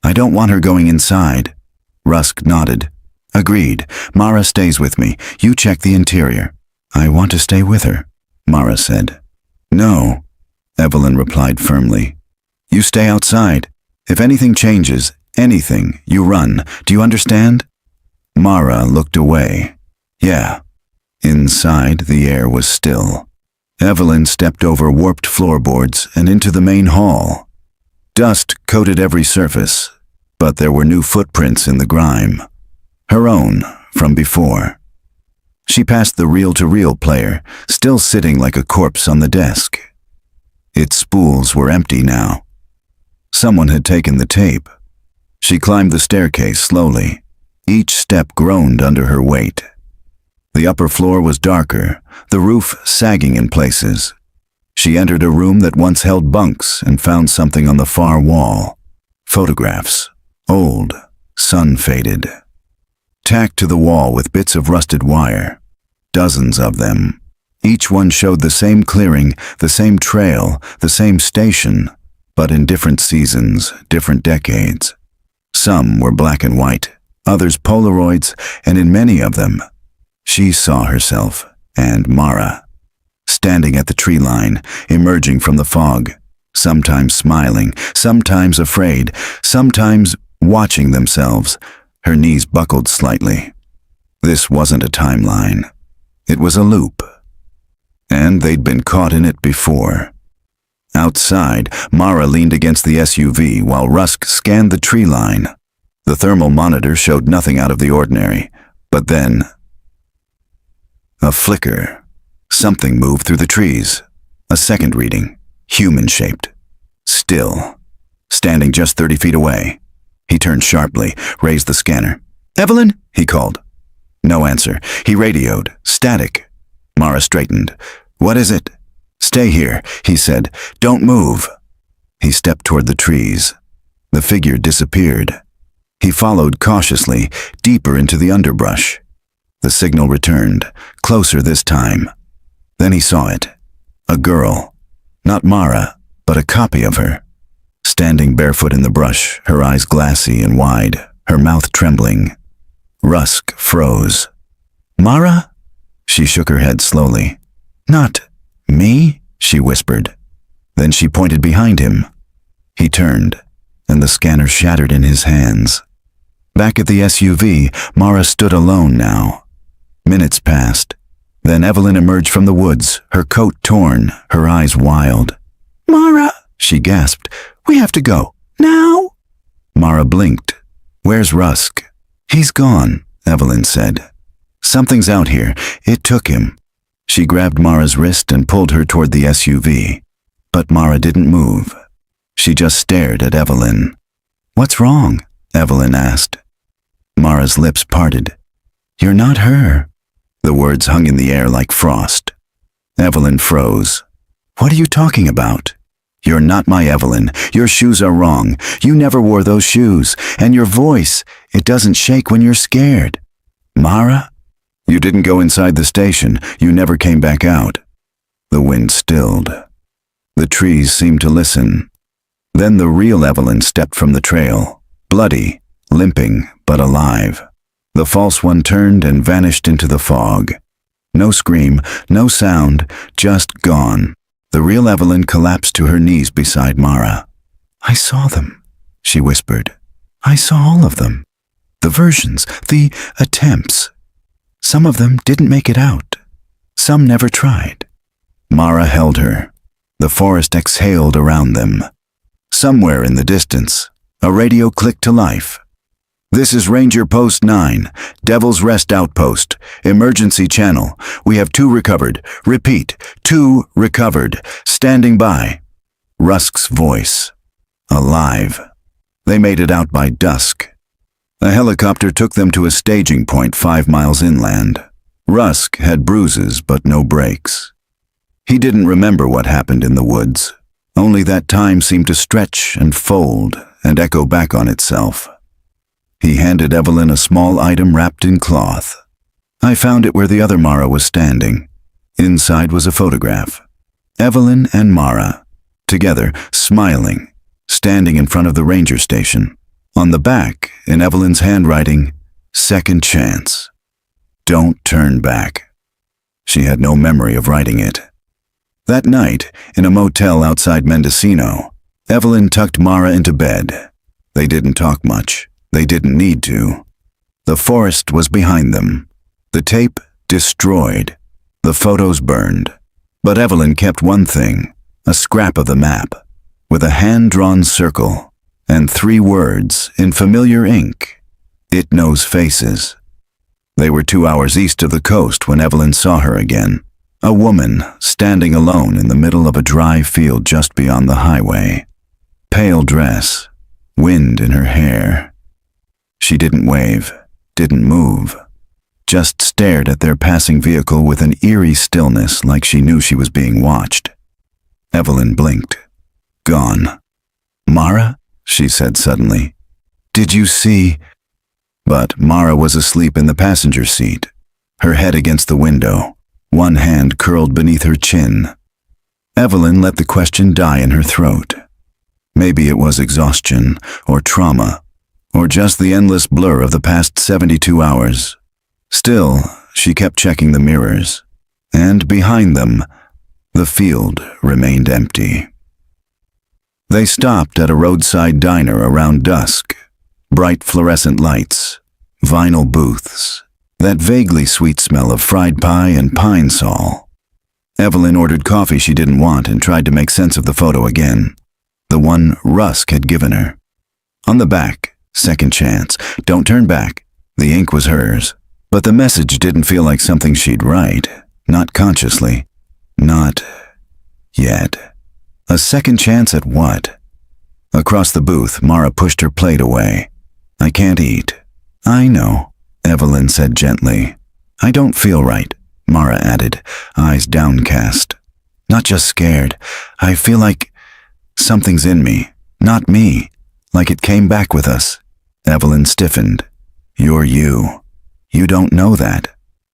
[SPEAKER 1] "I don't want her going inside." Rusk nodded. "Agreed. Mara stays with me. You check the interior." "I want to stay with her," Mara said. "No," Evelyn replied firmly. "You stay outside. If anything changes, anything, you run. Do you understand?" Mara looked away. "Yeah." Inside, the air was still. Evelyn stepped over warped floorboards and into the main hall. Dust coated every surface, but there were new footprints in the grime. Her own, from before. She passed the reel-to-reel player, still sitting like a corpse on the desk. Its spools were empty now. Someone had taken the tape. She climbed the staircase slowly. Each step groaned under her weight. The upper floor was darker, the roof sagging in places. She entered a room that once held bunks and found something on the far wall. Photographs, old, sun-faded. Tacked to the wall with bits of rusted wire. Dozens of them. Each one showed the same clearing, the same trail, the same station, but in different seasons, different decades. Some were black and white, others Polaroids, and in many of them, she saw herself and Mara, standing at the tree line, emerging from the fog, sometimes smiling, sometimes afraid, sometimes watching themselves, her knees buckled slightly. This wasn't a timeline. It was a loop. And they'd been caught in it before. Outside, Mara leaned against the SUV while Rusk scanned the tree line. The thermal monitor showed nothing out of the ordinary, but then a flicker. Something moved through the trees. A second reading, human-shaped. Still. Standing just 30 feet away. He turned sharply, raised the scanner. "Evelyn?" he called. No answer. He radioed. Static. Mara straightened. "What is it?" "Stay here," he said. "Don't move." He stepped toward the trees. The figure disappeared. He followed cautiously, deeper into the underbrush. The signal returned, closer this time. Then he saw it. A girl. Not Mara, but a copy of her. Standing barefoot in the brush, her eyes glassy and wide, her mouth trembling. Rusk froze. "Mara?" She shook her head slowly. "Not me?" she whispered. Then she pointed behind him. He turned, and the scanner shattered in his hands. Back at the SUV, Mara stood alone now. Minutes passed. Then Evelyn emerged from the woods, her coat torn, her eyes wild. "Mara," she gasped. "We have to go. Now?" Mara blinked. "Where's Rusk?" "He's gone," Evelyn said. "Something's out here. It took him." She grabbed Mara's wrist and pulled her toward the SUV. But Mara didn't move. She just stared at Evelyn. "What's wrong?" Evelyn asked. Mara's lips parted. "You're not her." The words hung in the air like frost. Evelyn froze. "What are you talking about?" "You're not my Evelyn. Your shoes are wrong. You never wore those shoes. And your voice, it doesn't shake when you're scared." "Mara? You didn't go inside the station. You never came back out." The wind stilled. The trees seemed to listen. Then the real Evelyn stepped from the trail, bloody, limping, but alive. The false one turned and vanished into the fog. No scream, no sound, just gone. The real Evelyn collapsed to her knees beside Mara. "I saw them," she whispered. "I saw all of them. The versions, the attempts. Some of them didn't make it out. Some never tried." Mara held her. The forest exhaled around them. Somewhere in the distance, a radio clicked to life. "This is Ranger Post 9, Devil's Rest Outpost, Emergency Channel. We have 2 recovered. Repeat, 2 recovered. Standing by." Rusk's voice. Alive. They made it out by dusk. A helicopter took them to a staging point 5 miles inland. Rusk had bruises but no brakes. He didn't remember what happened in the woods. Only that time seemed to stretch and fold and echo back on itself. He handed Evelyn a small item wrapped in cloth. "I found it where the other Mara was standing." Inside was a photograph. Evelyn and Mara, together, smiling, standing in front of the ranger station. On the back, in Evelyn's handwriting, "Second chance. Don't turn back." She had no memory of writing it. That night, in a motel outside Mendocino, Evelyn tucked Mara into bed. They didn't talk much. They didn't need to. The forest was behind them. The tape destroyed. The photos burned. But Evelyn kept one thing, a scrap of the map, with a hand-drawn circle, and 3 words in familiar ink. "It knows faces." They were 2 hours east of the coast when Evelyn saw her again. A woman standing alone in the middle of a dry field just beyond the highway. Pale dress, wind in her hair. She didn't wave, didn't move, just stared at their passing vehicle with an eerie stillness like she knew she was being watched. Evelyn blinked. Gone. "Mara?" she said suddenly. "Did you see?" But Mara was asleep in the passenger seat, her head against the window, one hand curled beneath her chin. Evelyn let the question die in her throat. Maybe it was exhaustion, or trauma, or just the endless blur of the past 72 hours. Still, she kept checking the mirrors, and behind them, the field remained empty. They stopped at a roadside diner around dusk. Bright fluorescent lights, vinyl booths, that vaguely sweet smell of fried pie and pine sol. Evelyn ordered coffee she didn't want and tried to make sense of the photo again, the one Rusk had given her. On the back, "Second chance, don't turn back." The ink was hers, but the message didn't feel like something she'd write, not consciously, not yet. A second chance at what? Across the booth, Mara pushed her plate away. "I can't eat." "I know," Evelyn said gently. "I don't feel right," Mara added, eyes downcast. "Not just scared. I feel like something's in me, not me, like it came back with us." Evelyn stiffened. "You're you. You don't know that."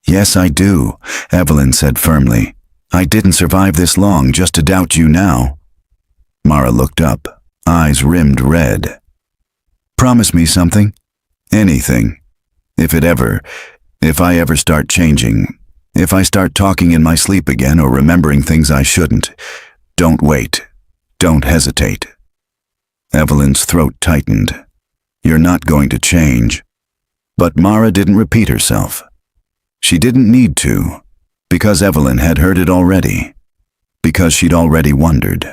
[SPEAKER 1] "Yes, I do," Evelyn said firmly. "I didn't survive this long just to doubt you now." Mara looked up, eyes rimmed red. "Promise me something." "Anything. If I ever start changing, if I start talking in my sleep again or remembering things I shouldn't, don't wait. Don't hesitate." Evelyn's throat tightened. "You're not going to change." But Mara didn't repeat herself. She didn't need to, because Evelyn had heard it already, because she'd already wondered.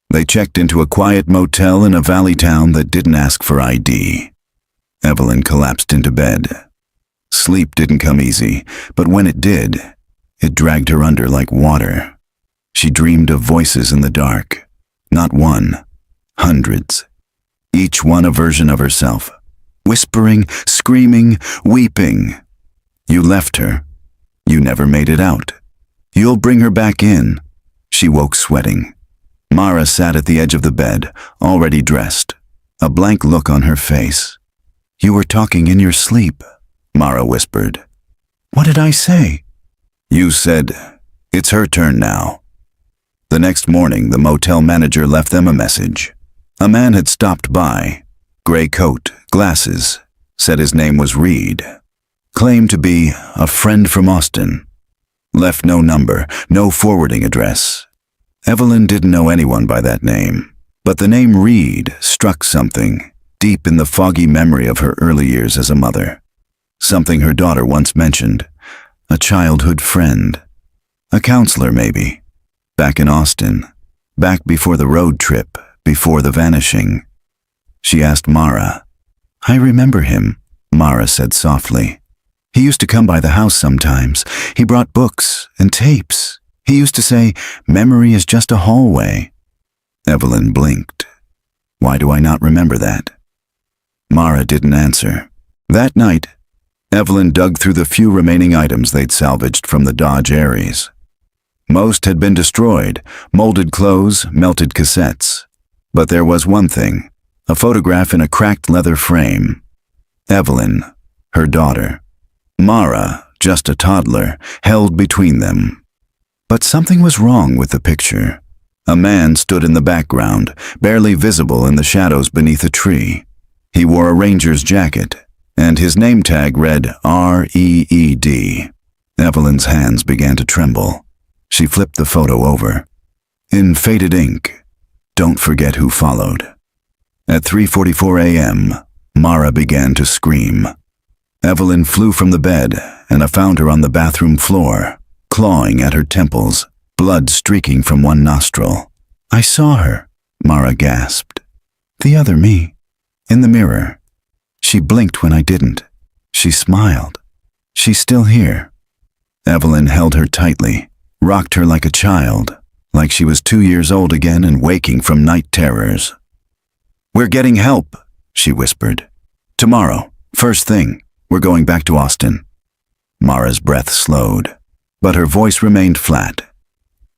[SPEAKER 1] They checked into a quiet motel in a valley town that didn't ask for ID. Evelyn collapsed into bed. Sleep didn't come easy, but when it did, it dragged her under like water. She dreamed of voices in the dark. Not one, hundreds. Each one a version of herself. Whispering, screaming, weeping. You left her. You never made it out. You'll bring her back in. She woke sweating. Mara sat at the edge of the bed, already dressed, a blank look on her face. You were talking in your sleep, Mara whispered. What did I say? You said, it's her turn now. The next morning, the motel manager left them a message. A man had stopped by. Gray coat, glasses, said his name was Reed. Claimed to be a friend from Austin. Left no number, no forwarding address. Evelyn didn't know anyone by that name, but the name Reed struck something deep in the foggy memory of her early years as a mother. Something her daughter once mentioned. A childhood friend. A counselor, maybe. Back in Austin. Back before the road trip, before the vanishing. She asked Mara. I remember him, Mara said softly. He used to come by the house sometimes. He brought books and tapes. He used to say, memory is just a hallway. Evelyn blinked. Why do I not remember that? Mara didn't answer. That night, Evelyn dug through the few remaining items they'd salvaged from the Dodge Aries. Most had been destroyed, molded clothes, melted cassettes. But there was one thing, a photograph in a cracked leather frame. Evelyn, her daughter. Mara, just a toddler, held between them. But something was wrong with the picture. A man stood in the background, barely visible in the shadows beneath a tree. He wore a ranger's jacket, and his name tag read R-E-E-D. Evelyn's hands began to tremble. She flipped the photo over. In faded ink, don't forget who followed. At 3:44 a.m., Mara began to scream. Evelyn flew from the bed, and I found her on the bathroom floor, clawing at her temples, blood streaking from one nostril. I saw her, Mara gasped. The other me. In the mirror. She blinked when I didn't. She smiled. She's still here. Evelyn held her tightly, rocked her like a child, like she was 2 years old again and waking from night terrors. We're getting help, she whispered. Tomorrow, first thing, we're going back to Austin. Mara's breath slowed, but her voice remained flat.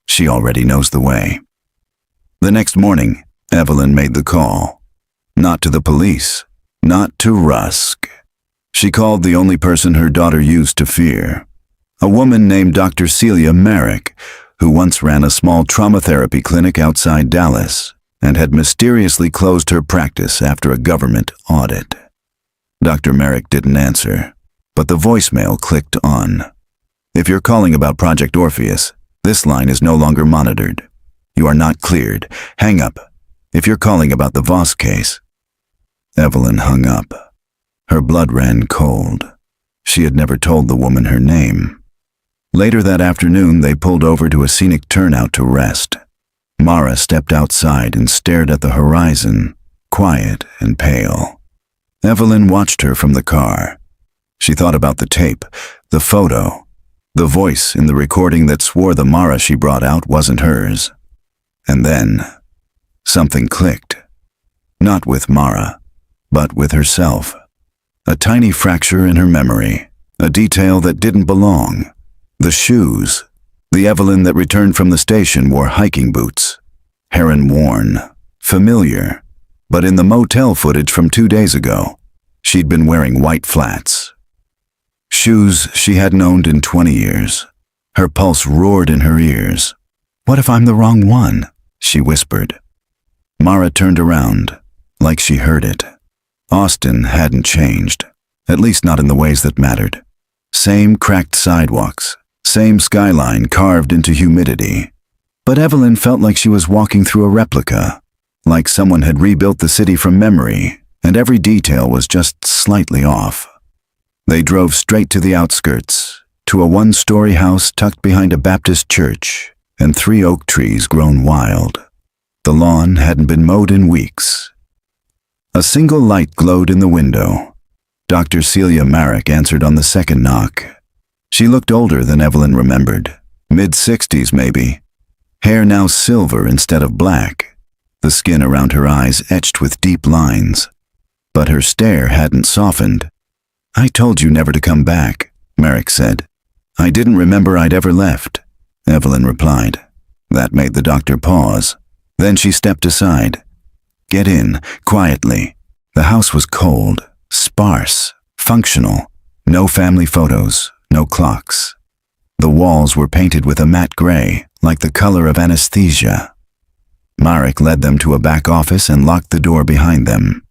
[SPEAKER 1] She already knows the way. The next morning, Evelyn made the call. Not to the police, not to Rusk. She called the only person her daughter used to fear. A woman named Dr. Celia Merrick, who once ran a small trauma therapy clinic outside Dallas and had mysteriously closed her practice after a government audit. Dr. Merrick didn't answer, but the voicemail clicked on. If you're calling about Project Orpheus, this line is no longer monitored. You are not cleared. Hang up. If you're calling about the Voss case. Evelyn hung up. Her blood ran cold. She had never told the woman her name. Later that afternoon, they pulled over to a scenic turnout to rest. Mara stepped outside and stared at the horizon, quiet and pale. Evelyn watched her from the car. She thought about the tape, the photo, the voice in the recording that swore the Mara she brought out wasn't hers. And then, something clicked. Not with Mara, but with herself. A tiny fracture in her memory, a detail that didn't belong. The shoes. The Evelyn that returned from the station wore hiking boots. Heron-worn, familiar, but in the motel footage from 2 days ago, she'd been wearing white flats. Shoes she hadn't owned in 20 years. Her pulse roared in her ears. What if I'm the wrong one? She whispered. Mara turned around, like she heard it. Austin hadn't changed, at least not in the ways that mattered. Same cracked sidewalks, same skyline carved into humidity. But Evelyn felt like she was walking through a replica, like someone had rebuilt the city from memory, and every detail was just slightly off. They drove straight to the outskirts, to a one-story house tucked behind a Baptist church and 3 oak trees grown wild. The lawn hadn't been mowed in weeks. A single light glowed in the window. Dr. Celia Marek answered on the second knock. She looked older than Evelyn remembered, mid-60s maybe. Hair now silver instead of black, the skin around her eyes etched with deep lines. But her stare hadn't softened. "I told you never to come back," Marek said. "I didn't remember I'd ever left," Evelyn replied. That made the doctor pause. Then she stepped aside. "Get in, quietly." The house was cold, sparse, functional. No family photos, no clocks. The walls were painted with a matte gray, like the color of anesthesia. Marek led them to a back office and locked the door behind them.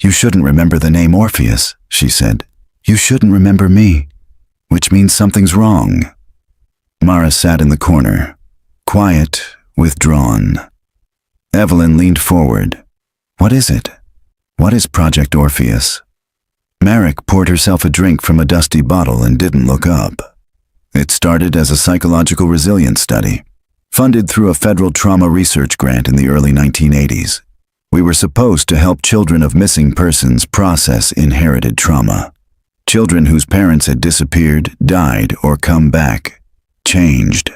[SPEAKER 1] "You shouldn't remember the name Orpheus," she said. "You shouldn't remember me, which means something's wrong." Mara sat in the corner, quiet, withdrawn. Evelyn leaned forward. "What is it? What is Project Orpheus?" Marek poured herself a drink from a dusty bottle and didn't look up. It started as a psychological resilience study, funded through a federal trauma research grant in the early 1980s. We were supposed to help children of missing persons process inherited trauma. Children whose parents had disappeared, died, or come back, changed.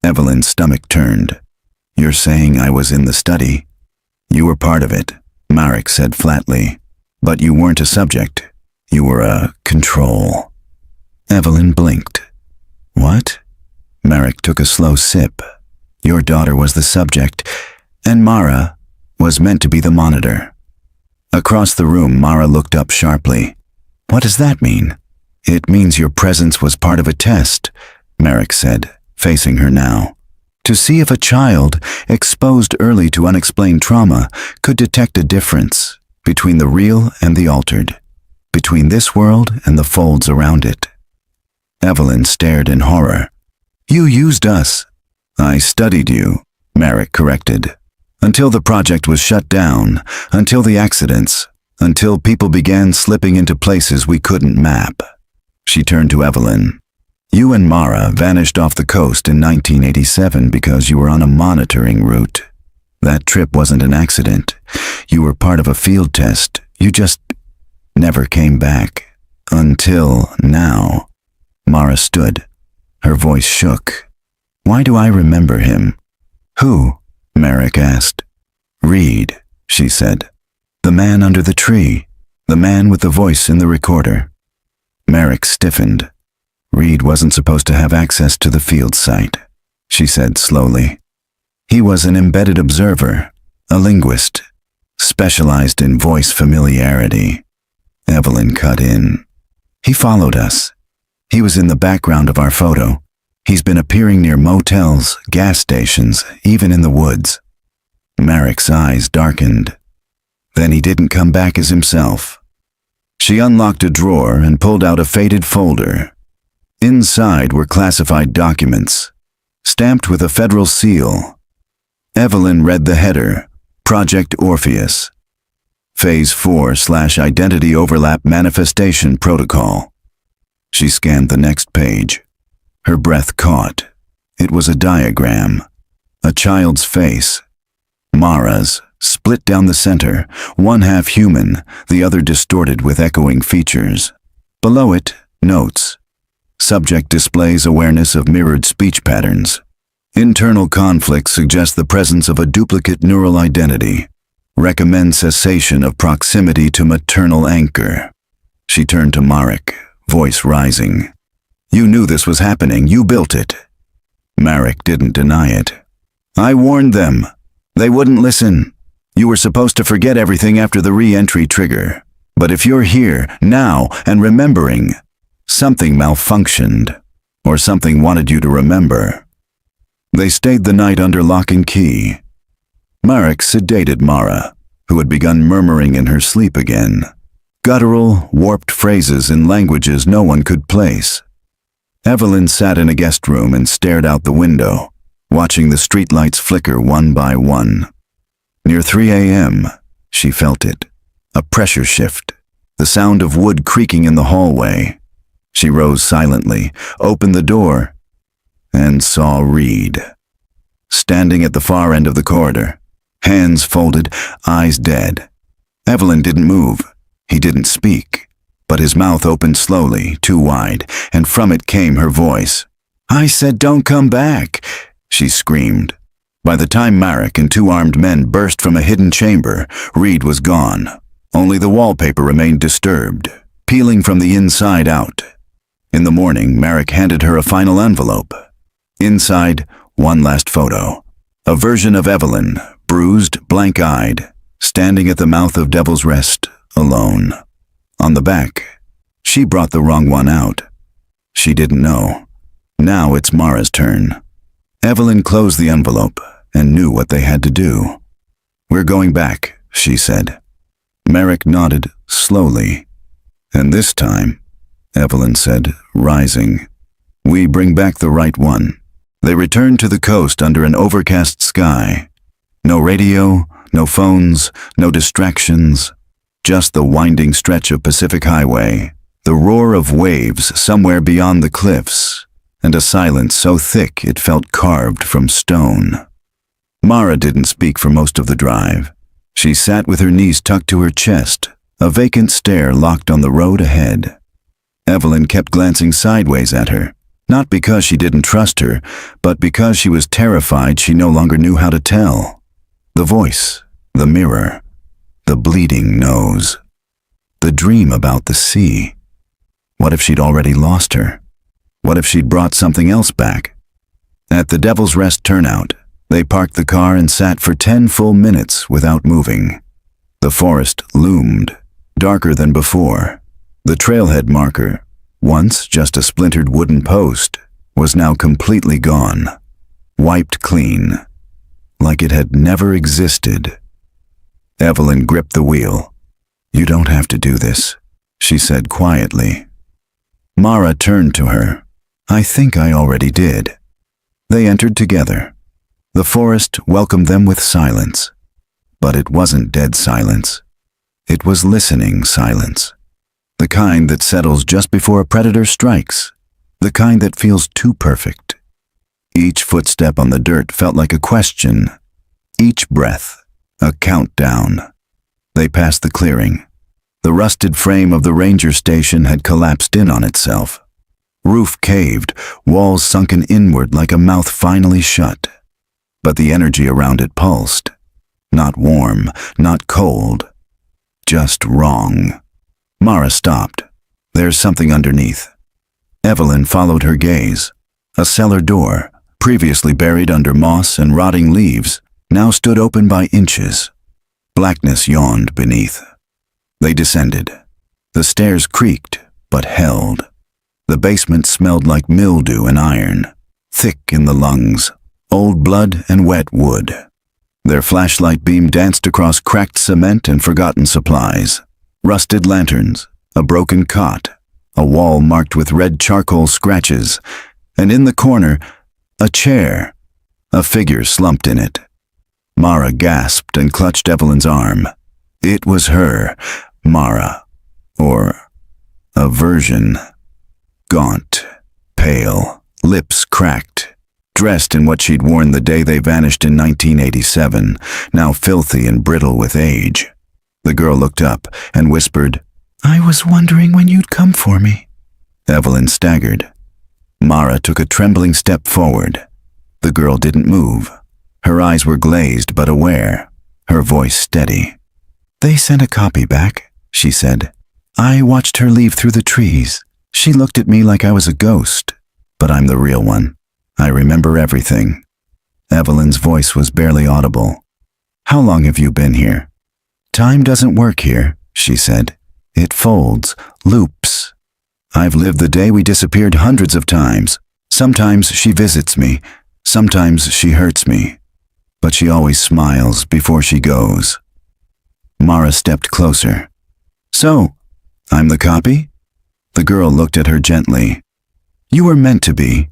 [SPEAKER 1] Evelyn's stomach turned. "You're saying I was in the study?" "You were part of it," Marek said flatly. "But you weren't a subject. You were a control." Evelyn blinked. "What?" Marek took a slow sip. "Your daughter was the subject, and Mara was meant to be the monitor." Across the room, Mara looked up sharply. "What does that mean?" "It means your presence was part of a test," Marek said, facing her now. "To see if a child, exposed early to unexplained trauma, could detect a difference between the real and the altered, between this world and the folds around it." Evelyn stared in horror. "You used us." "I studied you," Marek corrected. "Until the project was shut down, until the accidents, until people began slipping into places we couldn't map." She turned to Evelyn. "You and Mara vanished off the coast in 1987 because you were on a monitoring route. That trip wasn't an accident. You were part of a field test. You just never came back. Until now." Mara stood. Her voice shook. "Why do I remember him?" "Who?" Marek asked. "Reed," she said. "The man under the tree. The man with the voice in the recorder." Marek stiffened. "Reed wasn't supposed to have access to the field site," she said slowly. "He was an embedded observer, a linguist, specialized in voice familiarity." Evelyn cut in. "He followed us. He was in the background of our photo. He's been appearing near motels, gas stations, even in the woods." Marek's eyes darkened. "Then he didn't come back as himself." She unlocked a drawer and pulled out a faded folder. Inside were classified documents, stamped with a federal seal. Evelyn read the header, Project Orpheus. Phase 4/Identity Overlap Manifestation Protocol. She scanned the next page. Her breath caught. It was a diagram. A child's face. Mara's, split down the center, one half human, the other distorted with echoing features. Below it, notes. Subject displays awareness of mirrored speech patterns. Internal conflict suggests the presence of a duplicate neural identity. Recommend cessation of proximity to maternal anchor. She turned to Marek, voice rising. "You knew this was happening. You built it." Marek didn't deny it. "I warned them. They wouldn't listen. You were supposed to forget everything after the re-entry trigger. But if you're here, now, and remembering, something malfunctioned, or something wanted you to remember." They stayed the night under lock and key. Marek sedated Mara, who had begun murmuring in her sleep again. Guttural, warped phrases in languages no one could place. Evelyn sat in a guest room and stared out the window, watching the streetlights flicker one by one. Near 3 a.m., she felt it. A pressure shift, the sound of wood creaking in the hallway. She rose silently, opened the door, and saw Reed. Standing at the far end of the corridor, hands folded, eyes dead. Evelyn didn't move. He didn't speak, but his mouth opened slowly, too wide, and from it came her voice. "I said don't come back," she screamed. By the time Marek and two armed men burst from a hidden chamber, Reed was gone. Only the wallpaper remained disturbed, peeling from the inside out. In the morning, Marek handed her a final envelope. Inside, one last photo. A version of Evelyn, bruised, blank-eyed, standing at the mouth of Devil's Rest, alone. On the back, she brought the wrong one out. She didn't know. Now it's Mara's turn. Evelyn closed the envelope and knew what they had to do. "We're going back," she said. Marek nodded slowly. "And this time," Evelyn said, rising, "we bring back the right one." They returned to the coast under an overcast sky. No radio, no phones, no distractions. Just the winding stretch of Pacific Highway, the roar of waves somewhere beyond the cliffs, and a silence so thick it felt carved from stone. Mara didn't speak for most of the drive. She sat with her knees tucked to her chest, a vacant stare locked on the road ahead. Evelyn kept glancing sideways at her, not because she didn't trust her, but because she was terrified she no longer knew how to tell. The voice, the mirror, the bleeding nose, the dream about the sea. What if she'd already lost her? What if she'd brought something else back? At the Devil's Rest turnout, they parked the car and sat for 10 full minutes without moving. The forest loomed, darker than before. The trailhead marker, once just a splintered wooden post, was now completely gone, wiped clean, like it had never existed. Evelyn gripped the wheel. "You don't have to do this," she said quietly. Mara turned to her. "I think I already did." They entered together. The forest welcomed them with silence. But it wasn't dead silence. It was listening silence. The kind that settles just before a predator strikes. The kind that feels too perfect. Each footstep on the dirt felt like a question. Each breath, a countdown. They passed the clearing. The rusted frame of the ranger station had collapsed in on itself. Roof caved, walls sunken inward like a mouth finally shut. But the energy around it pulsed. Not warm, not cold. Just wrong. Mara stopped. "There's something underneath." Evelyn followed her gaze. A cellar door, previously buried under moss and rotting leaves, now stood open by inches. Blackness yawned beneath. They descended. The stairs creaked, but held. The basement smelled like mildew and iron, thick in the lungs, old blood and wet wood. Their flashlight beam danced across cracked cement and forgotten supplies. Rusted lanterns, a broken cot, a wall marked with red charcoal scratches, and in the corner, a chair, a figure slumped in it. Mara gasped and clutched Evelyn's arm. It was her, Mara, or a version. Gaunt, pale, lips cracked, dressed in what she'd worn the day they vanished in 1987, now filthy and brittle with age. The girl looked up and whispered, "I was wondering when you'd come for me." Evelyn staggered. Mara took a trembling step forward. The girl didn't move. Her eyes were glazed but aware, her voice steady. "They sent a copy back," she said. "I watched her leave through the trees. She looked at me like I was a ghost, but I'm the real one. I remember everything." Evelyn's voice was barely audible. "How long have you been here?" "Time doesn't work here," she said. "It folds, loops. I've lived the day we disappeared hundreds of times. Sometimes she visits me, sometimes she hurts me, but she always smiles before she goes." Mara stepped closer. "So, I'm the copy?" The girl looked at her gently. "You were meant to be."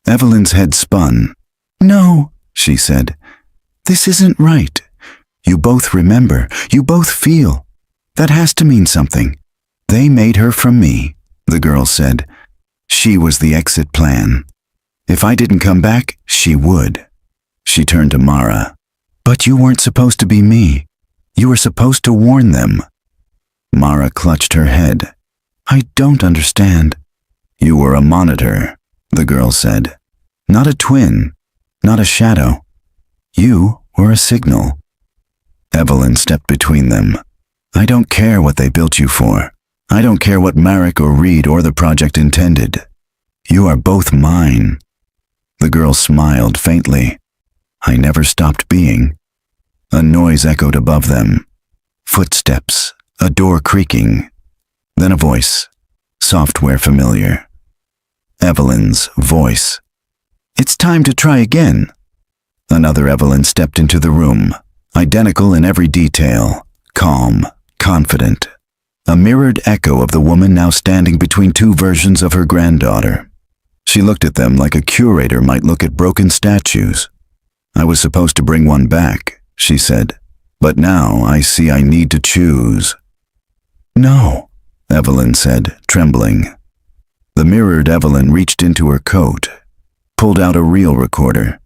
[SPEAKER 1] Evelyn's head spun. "No," she said. "This isn't right. You both remember. You both feel. That has to mean something." "They made her from me," the girl said. "She was the exit plan. If I didn't come back, she would." She turned to Mara. "But you weren't supposed to be me. You were supposed to warn them." Mara clutched her head. I don't understand. You were a monitor, the girl said. Not a twin, not a shadow. You were a signal. Evelyn stepped between them. I don't care what they built you for. I don't care what Marek or Reed or the project intended. You are both mine. The girl smiled faintly. I never stopped being. A noise echoed above them. Footsteps, a door creaking. Then a voice, software familiar. Evelyn's voice. It's time to try again. Another Evelyn stepped into the room, identical in every detail, calm, confident. A mirrored echo of the woman now standing between two versions of her granddaughter. She looked at them like a curator might look at broken statues. I was supposed to bring one back, she said, but now I see I need to choose. No, Evelyn said, trembling. The mirrored Evelyn reached into her coat, pulled out a reel recorder.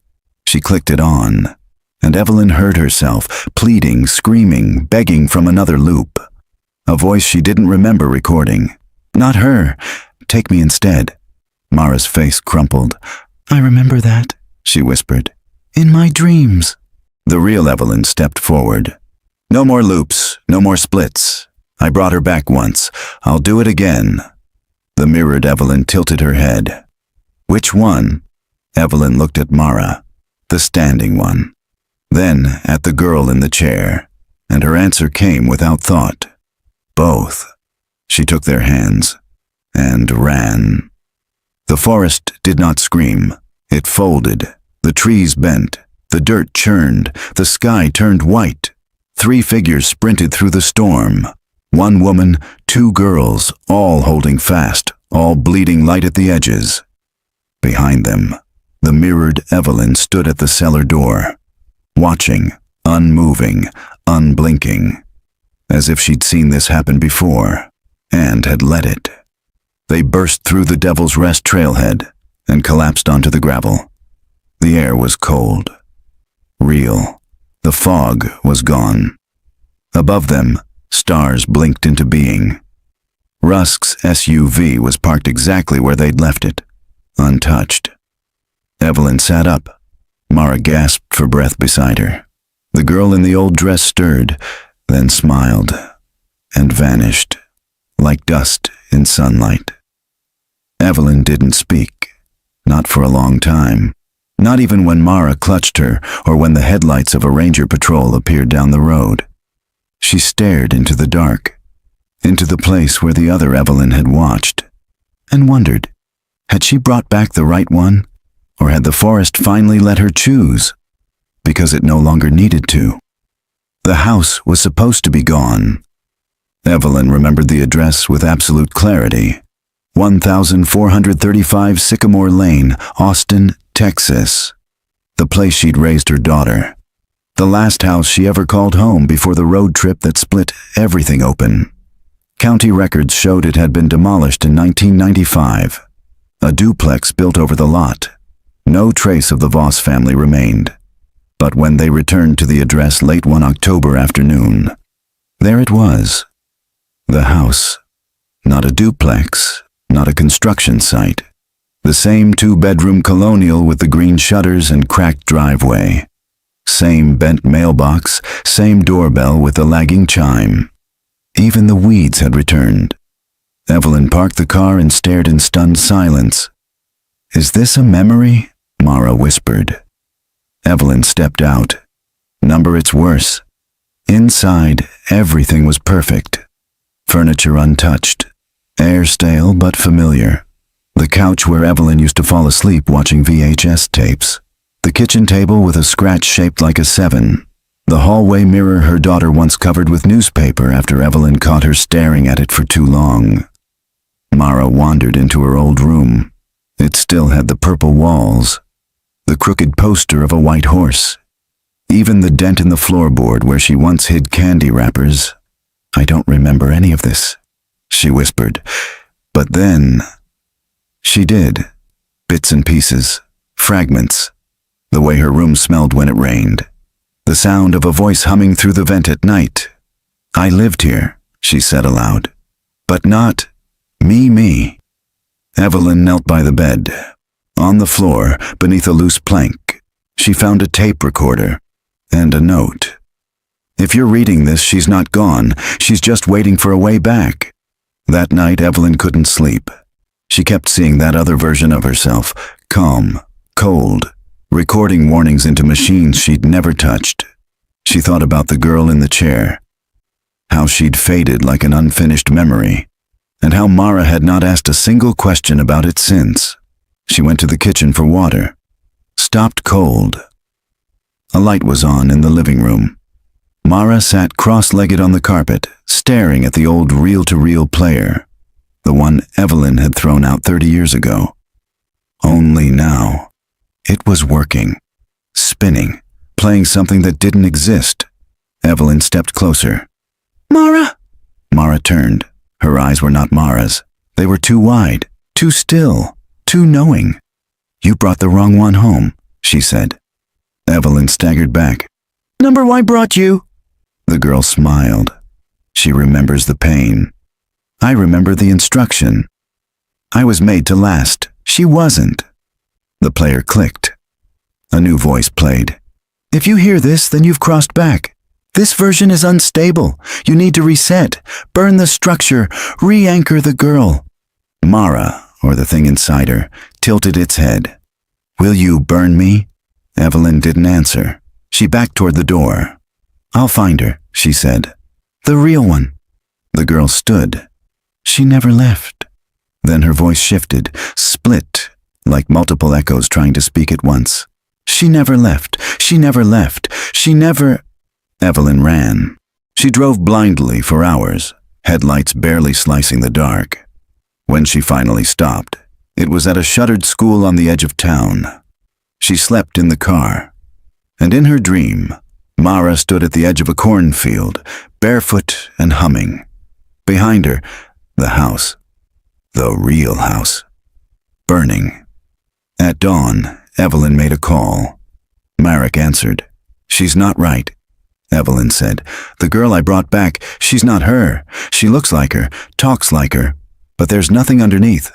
[SPEAKER 1] She clicked it on, and Evelyn heard herself, pleading, screaming, begging from another loop. A voice she didn't remember recording. Not her. Take me instead. Mara's face crumpled. I remember that, she whispered. In my dreams. The real Evelyn stepped forward. No more loops, no more splits. I brought her back once. I'll do it again. The mirrored Evelyn tilted her head. Which one? Evelyn looked at Mara, the standing one. Then at the girl in the chair, and her answer came without thought. Both. She took their hands and ran. The forest did not scream. It folded. The trees bent. The dirt churned. The sky turned white. 3 figures sprinted through the storm. 1 woman, 2 girls, all holding fast, all bleeding light at the edges. Behind them, the mirrored Evelyn stood at the cellar door, watching, unmoving, unblinking, as if she'd seen this happen before, and had let it. They burst through the Devil's Rest trailhead and collapsed onto the gravel. The air was cold, real. The fog was gone. Above them, stars blinked into being. Rusk's SUV was parked exactly where they'd left it, untouched. Evelyn sat up. Mara gasped for breath beside her. The girl in the old dress stirred, then smiled, and vanished, like dust in sunlight. Evelyn didn't speak, not for a long time, not even when Mara clutched her or when the headlights of a ranger patrol appeared down the road. She stared into the dark, into the place where the other Evelyn had watched, and wondered, had she brought back the right one, or had the forest finally let her choose, because it no longer needed to? The house was supposed to be gone. Evelyn remembered the address with absolute clarity. 1435 Sycamore Lane, Austin, Texas. The place she'd raised her daughter. The last house she ever called home before the road trip that split everything open. County records showed it had been demolished in 1995. A duplex built over the lot. No trace of the Voss family remained. But when they returned to the address late one October afternoon, there it was. The house. Not a duplex, not a construction site. The same 2-bedroom colonial with the green shutters and cracked driveway. Same bent mailbox, same doorbell with the lagging chime. Even the weeds had returned. Evelyn parked the car and stared in stunned silence. Is this a memory? Mara whispered. Evelyn stepped out. Number it's worse. Inside, everything was perfect. Furniture untouched. Air stale but familiar. The couch where Evelyn used to fall asleep watching VHS tapes. The kitchen table with a scratch shaped like a 7. The hallway mirror her daughter once covered with newspaper after Evelyn caught her staring at it for too long. Mara wandered into her old room. It still had the purple walls. The crooked poster of a white horse. Even the dent in the floorboard where she once hid candy wrappers. I don't remember any of this, she whispered. But then, she did. Bits and pieces, fragments. The way her room smelled when it rained. The sound of a voice humming through the vent at night. I lived here, she said aloud. But not Me. Evelyn knelt by the bed. On the floor, beneath a loose plank, she found a tape recorder and a note. If you're reading this, she's not gone. She's just waiting for a way back. That night, Evelyn couldn't sleep. She kept seeing that other version of herself, calm, cold, recording warnings into machines she'd never touched. She thought about the girl in the chair, how she'd faded like an unfinished memory, and how Mara had not asked a single question about it since. She went to the kitchen for water. Stopped cold. A light was on in the living room. Mara sat cross-legged on the carpet, staring at the old reel-to-reel player, the one Evelyn had thrown out 30 years ago. Only now, it was working, spinning, playing something that didn't exist. Evelyn stepped closer. "Mara!" Mara turned. Her eyes were not Mara's. They were too wide, too still, too knowing. "You brought the wrong one home," she said. Evelyn staggered back. "Number one brought you." The girl smiled. She remembers the pain. I remember the instruction. I was made to last. She wasn't. The player clicked. A new voice played. "If you hear this, then you've crossed back. This version is unstable. You need to reset, burn the structure, re-anchor the girl." Mara, or the thing inside her, tilted its head. "Will you burn me?" Evelyn didn't answer. She backed toward the door. "I'll find her," she said. "The real one." The girl stood. She never left. Then her voice shifted, split, like multiple echoes trying to speak at once. "She never left. She never left. She never—" Evelyn ran. She drove blindly for hours, headlights barely slicing the dark. When she finally stopped, it was at a shuttered school on the edge of town. She slept in the car. And in her dream, Mara stood at the edge of a cornfield, barefoot and humming. Behind her, the house. The real house. Burning. At dawn, Evelyn made a call. Marek answered. "She's not right," Evelyn said. "The girl I brought back, she's not her. She looks like her, talks like her, but there's nothing underneath."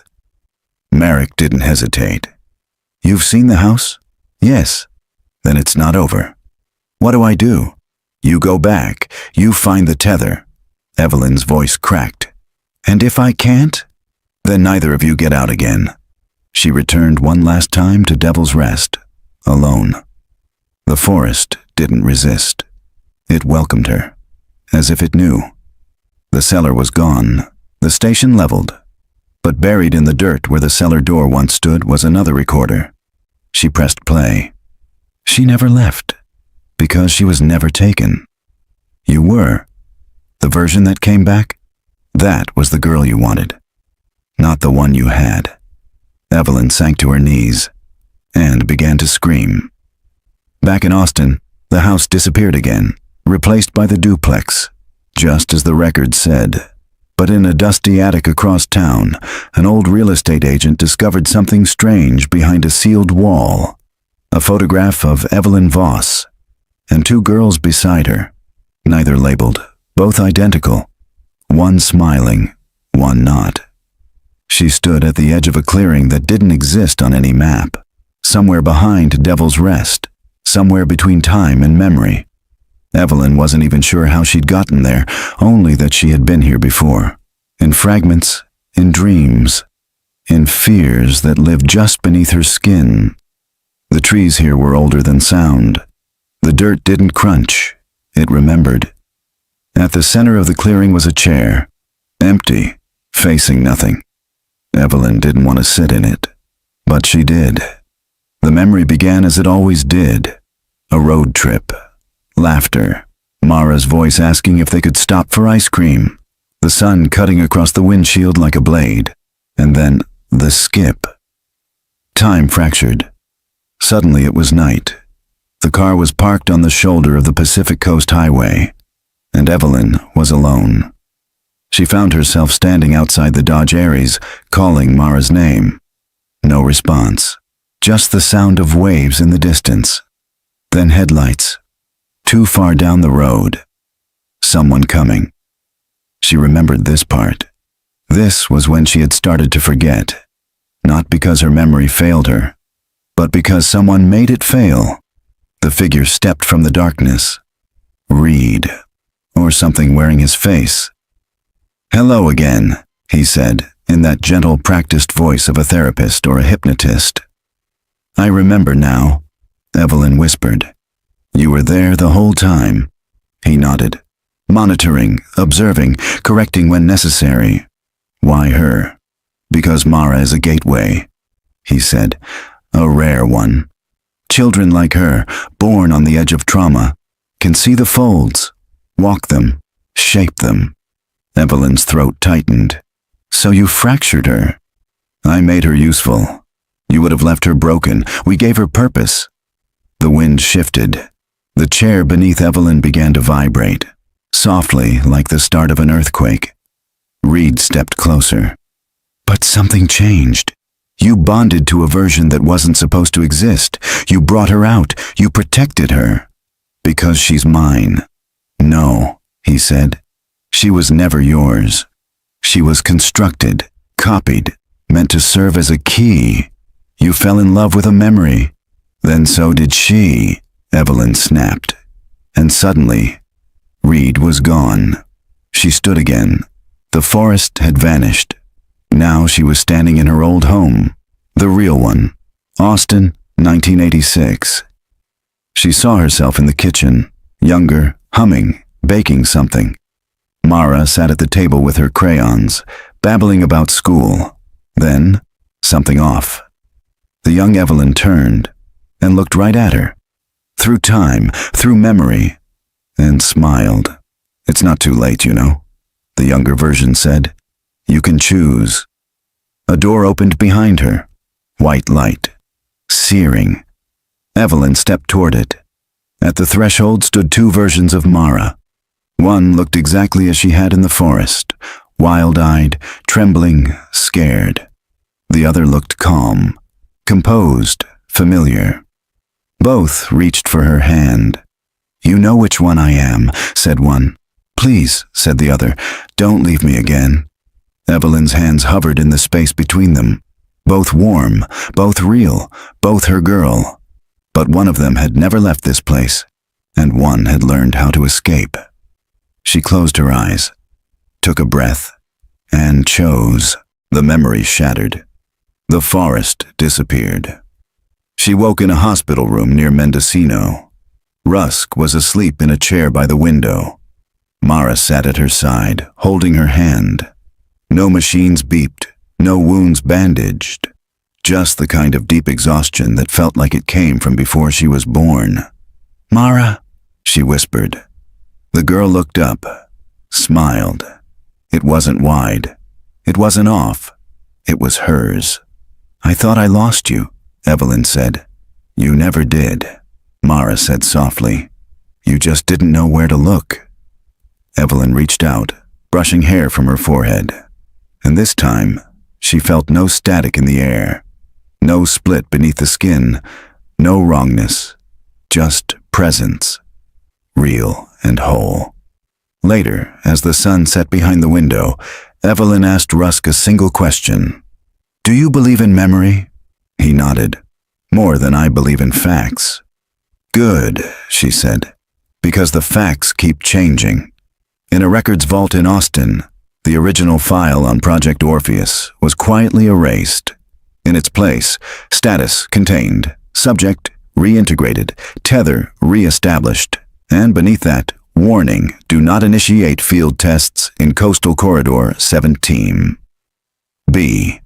[SPEAKER 1] Marek didn't hesitate. "You've seen the house?" "Yes." "Then it's not over." "What do I do?" "You go back. You find the tether." Evelyn's voice cracked. "And if I can't?" "Then neither of you get out again." She returned one last time to Devil's Rest, alone. The forest didn't resist. It welcomed her, as if it knew. The cellar was gone, the station leveled. But buried in the dirt where the cellar door once stood was another recorder. She pressed play. She never left, because she was never taken. You were. The version that came back? That was the girl you wanted, not the one you had. Evelyn sank to her knees and began to scream. Back in Austin, the house disappeared again, replaced by the duplex, just as the record said. But in a dusty attic across town, an old real estate agent discovered something strange behind a sealed wall. A photograph of Evelyn Voss, and two girls beside her, neither labeled, both identical, one smiling, one not. She stood at the edge of a clearing that didn't exist on any map, somewhere behind Devil's Rest, somewhere between time and memory. Evelyn wasn't even sure how she'd gotten there, only that she had been here before, in fragments, in dreams, in fears that lived just beneath her skin. The trees here were older than sound. The dirt didn't crunch, it remembered. At the center of the clearing was a chair, empty, facing nothing. Evelyn didn't want to sit in it, but she did. The memory began as it always did, a road trip. Laughter, Mara's voice asking if they could stop for ice cream, the sun cutting across the windshield like a blade, and then the skip. Time fractured. Suddenly it was night. The car was parked on the shoulder of the Pacific Coast Highway, and Evelyn was alone. She found herself standing outside the Dodge Aries, calling Mara's name. No response, just the sound of waves in the distance. Then headlights. Too far down the road. Someone coming. She remembered this part. This was when she had started to forget, not because her memory failed her, but because someone made it fail. The figure stepped from the darkness. Reed, or something wearing his face. "Hello again," he said, in that gentle, practiced voice of a therapist or a hypnotist. "I remember now," Evelyn whispered. "You were there the whole time." He nodded, monitoring, observing, correcting when necessary. "Why her?" "Because Mara is a gateway," he said, "a rare one. Children like her, born on the edge of trauma, can see the folds, walk them, shape them." Evelyn's throat tightened. "So you fractured her?" "I made her useful. You would have left her broken. We gave her purpose." The wind shifted. The chair beneath Evelyn began to vibrate, softly like the start of an earthquake. Reed stepped closer. "But something changed. You bonded to a version that wasn't supposed to exist. You brought her out. You protected her. Because she's mine." "No," he said. "She was never yours. She was constructed, copied, meant to serve as a key. You fell in love with a memory. Then so did she," Evelyn snapped. And suddenly, Reed was gone. She stood again. The forest had vanished. Now she was standing in her old home, the real one, Austin, 1986. She saw herself in the kitchen, younger, humming, baking something. Mara sat at the table with her crayons, babbling about school. Then, something off. The young Evelyn turned and looked right at her, through time, through memory, and smiled. "It's not too late, you know," the younger version said. "You can choose." A door opened behind her, white light, searing. Evelyn stepped toward it. At the threshold stood two versions of Mara. One looked exactly as she had in the forest, wild-eyed, trembling, scared. The other looked calm, composed, familiar. Both reached for her hand. "You know which one I am," said one. "Please," said the other, "don't leave me again." Evelyn's hands hovered in the space between them, both warm, both real, both her girl. But one of them had never left this place, and one had learned how to escape. She closed her eyes, took a breath, and chose. The memory shattered. The forest disappeared. She woke in a hospital room near Mendocino. Rusk was asleep in a chair by the window. Mara sat at her side, holding her hand. No machines beeped, no wounds bandaged. Just the kind of deep exhaustion that felt like it came from before she was born. "Mara," she whispered. The girl looked up, smiled. It wasn't wide. It wasn't off. It was hers. "I thought I lost you," Evelyn said. "You never did," Mara said softly. "You just didn't know where to look." Evelyn reached out, brushing hair from her forehead. And this time, she felt no static in the air, no split beneath the skin, no wrongness, just presence, real and whole. Later, as the sun set behind the window, Evelyn asked Rusk a single question. "Do you believe in memory?" He nodded. "More than I believe in facts." "Good," she said, "because the facts keep changing." In a records vault in Austin, the original file on Project Orpheus was quietly erased. In its place, status contained, subject reintegrated, tether re-established, and beneath that, warning, do not initiate field tests in Coastal Corridor 17. B.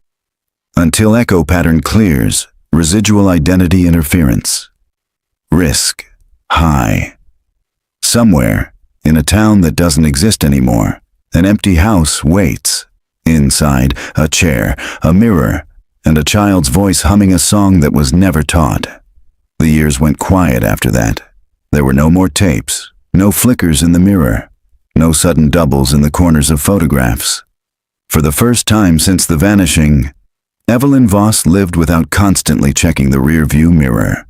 [SPEAKER 1] Until echo pattern clears, residual identity interference. Risk high. Somewhere, in a town that doesn't exist anymore, an empty house waits. Inside, a chair, a mirror, and a child's voice humming a song that was never taught. The years went quiet after that. There were no more tapes, no flickers in the mirror, no sudden doubles in the corners of photographs. For the first time since the vanishing, Evelyn Voss lived without constantly checking the rear-view mirror.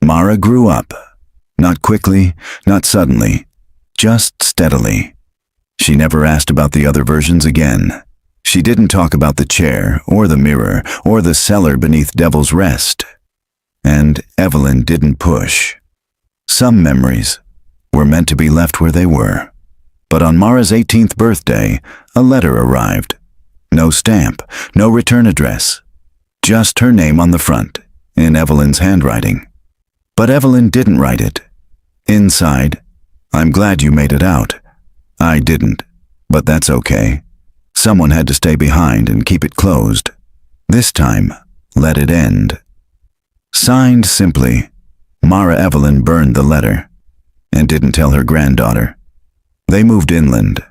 [SPEAKER 1] Mara grew up. Not quickly, not suddenly, just steadily. She never asked about the other versions again. She didn't talk about the chair, or the mirror, or the cellar beneath Devil's Rest. And Evelyn didn't push. Some memories were meant to be left where they were. But on Mara's 18th birthday, a letter arrived. No stamp, no return address. Just her name on the front, in Evelyn's handwriting. But Evelyn didn't write it. Inside, "I'm glad you made it out. I didn't, but that's okay. Someone had to stay behind and keep it closed. This time, let it end." Signed simply, Mara Evelyn burned the letter and didn't tell her granddaughter. They moved inland,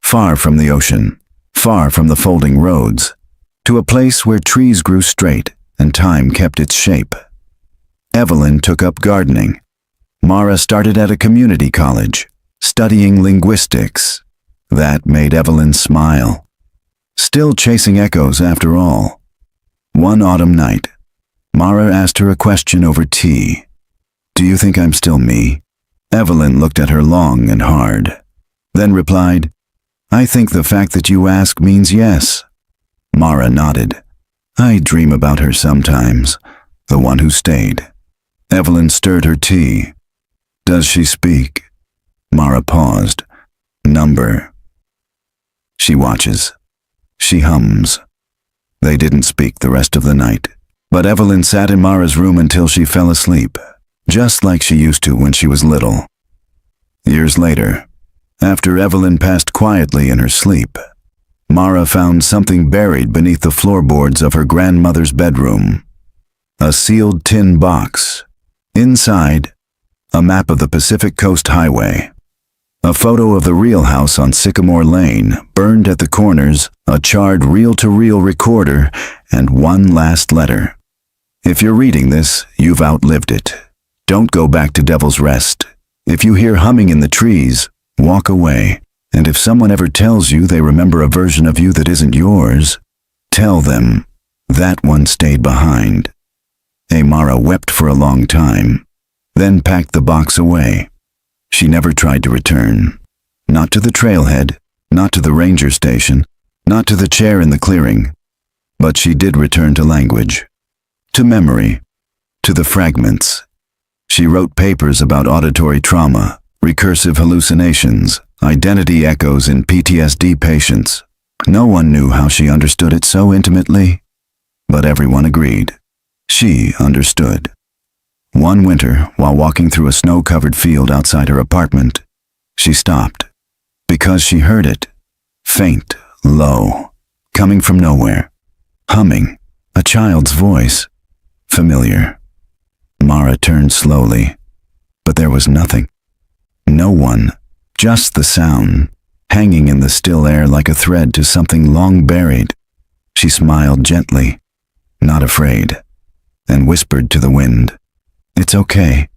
[SPEAKER 1] far from the ocean, far from the folding roads, to a place where trees grew straight and time kept its shape. Evelyn took up gardening. Mara started at a community college, studying linguistics. That made Evelyn smile. Still chasing echoes after all. One autumn night, Mara asked her a question over tea. "Do you think I'm still me?" Evelyn looked at her long and hard, then replied, "I think the fact that you ask means yes." Mara nodded. "I dream about her sometimes, the one who stayed." Evelyn stirred her tea. "Does she speak?" Mara paused. "Number." "She watches. She hums." They didn't speak the rest of the night, but Evelyn sat in Mara's room until she fell asleep, just like she used to when she was little. Years later, after Evelyn passed quietly in her sleep, Mara found something buried beneath the floorboards of her grandmother's bedroom. A sealed tin box. Inside, a map of the Pacific Coast Highway. A photo of the real house on Sycamore Lane, burned at the corners, a charred reel-to-reel recorder, and one last letter. If you're reading this, you've outlived it. Don't go back to Devil's Rest. If you hear humming in the trees, walk away. And if someone ever tells you they remember a version of you that isn't yours, tell them that one stayed behind. Mara wept for a long time, then packed the box away. She never tried to return. Not to the trailhead, not to the ranger station, not to the chair in the clearing. But she did return to language, to memory, to the fragments. She wrote papers about auditory trauma, recursive hallucinations, identity echoes in PTSD patients. No one knew how she understood it so intimately, but everyone agreed. She understood. One winter, while walking through a snow-covered field outside her apartment, she stopped, because she heard it, faint, low, coming from nowhere, humming, a child's voice, familiar. Mara turned slowly, but there was nothing. No one, just the sound, hanging in the still air like a thread to something long buried. She smiled gently, not afraid, and whispered to the wind, "It's okay.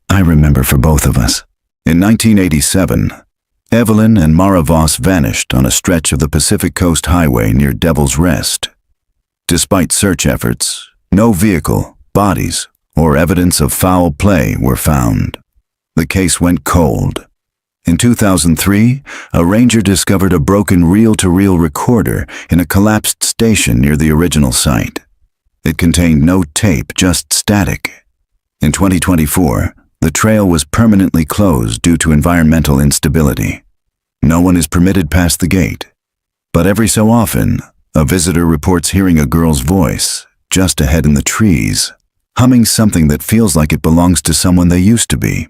[SPEAKER 1] I remember for both of us." In 1987, Evelyn and Mara Voss vanished on a stretch of the Pacific Coast Highway near Devil's Rest. Despite search efforts, no vehicle, bodies, or evidence of foul play were found. The case went cold. In 2003, a ranger discovered a broken reel-to-reel recorder in a collapsed station near the original site. It contained no tape, just static. In 2024, the trail was permanently closed due to environmental instability. No one is permitted past the gate. But every so often, a visitor reports hearing a girl's voice, just ahead in the trees, humming something that feels like it belongs to someone they used to be.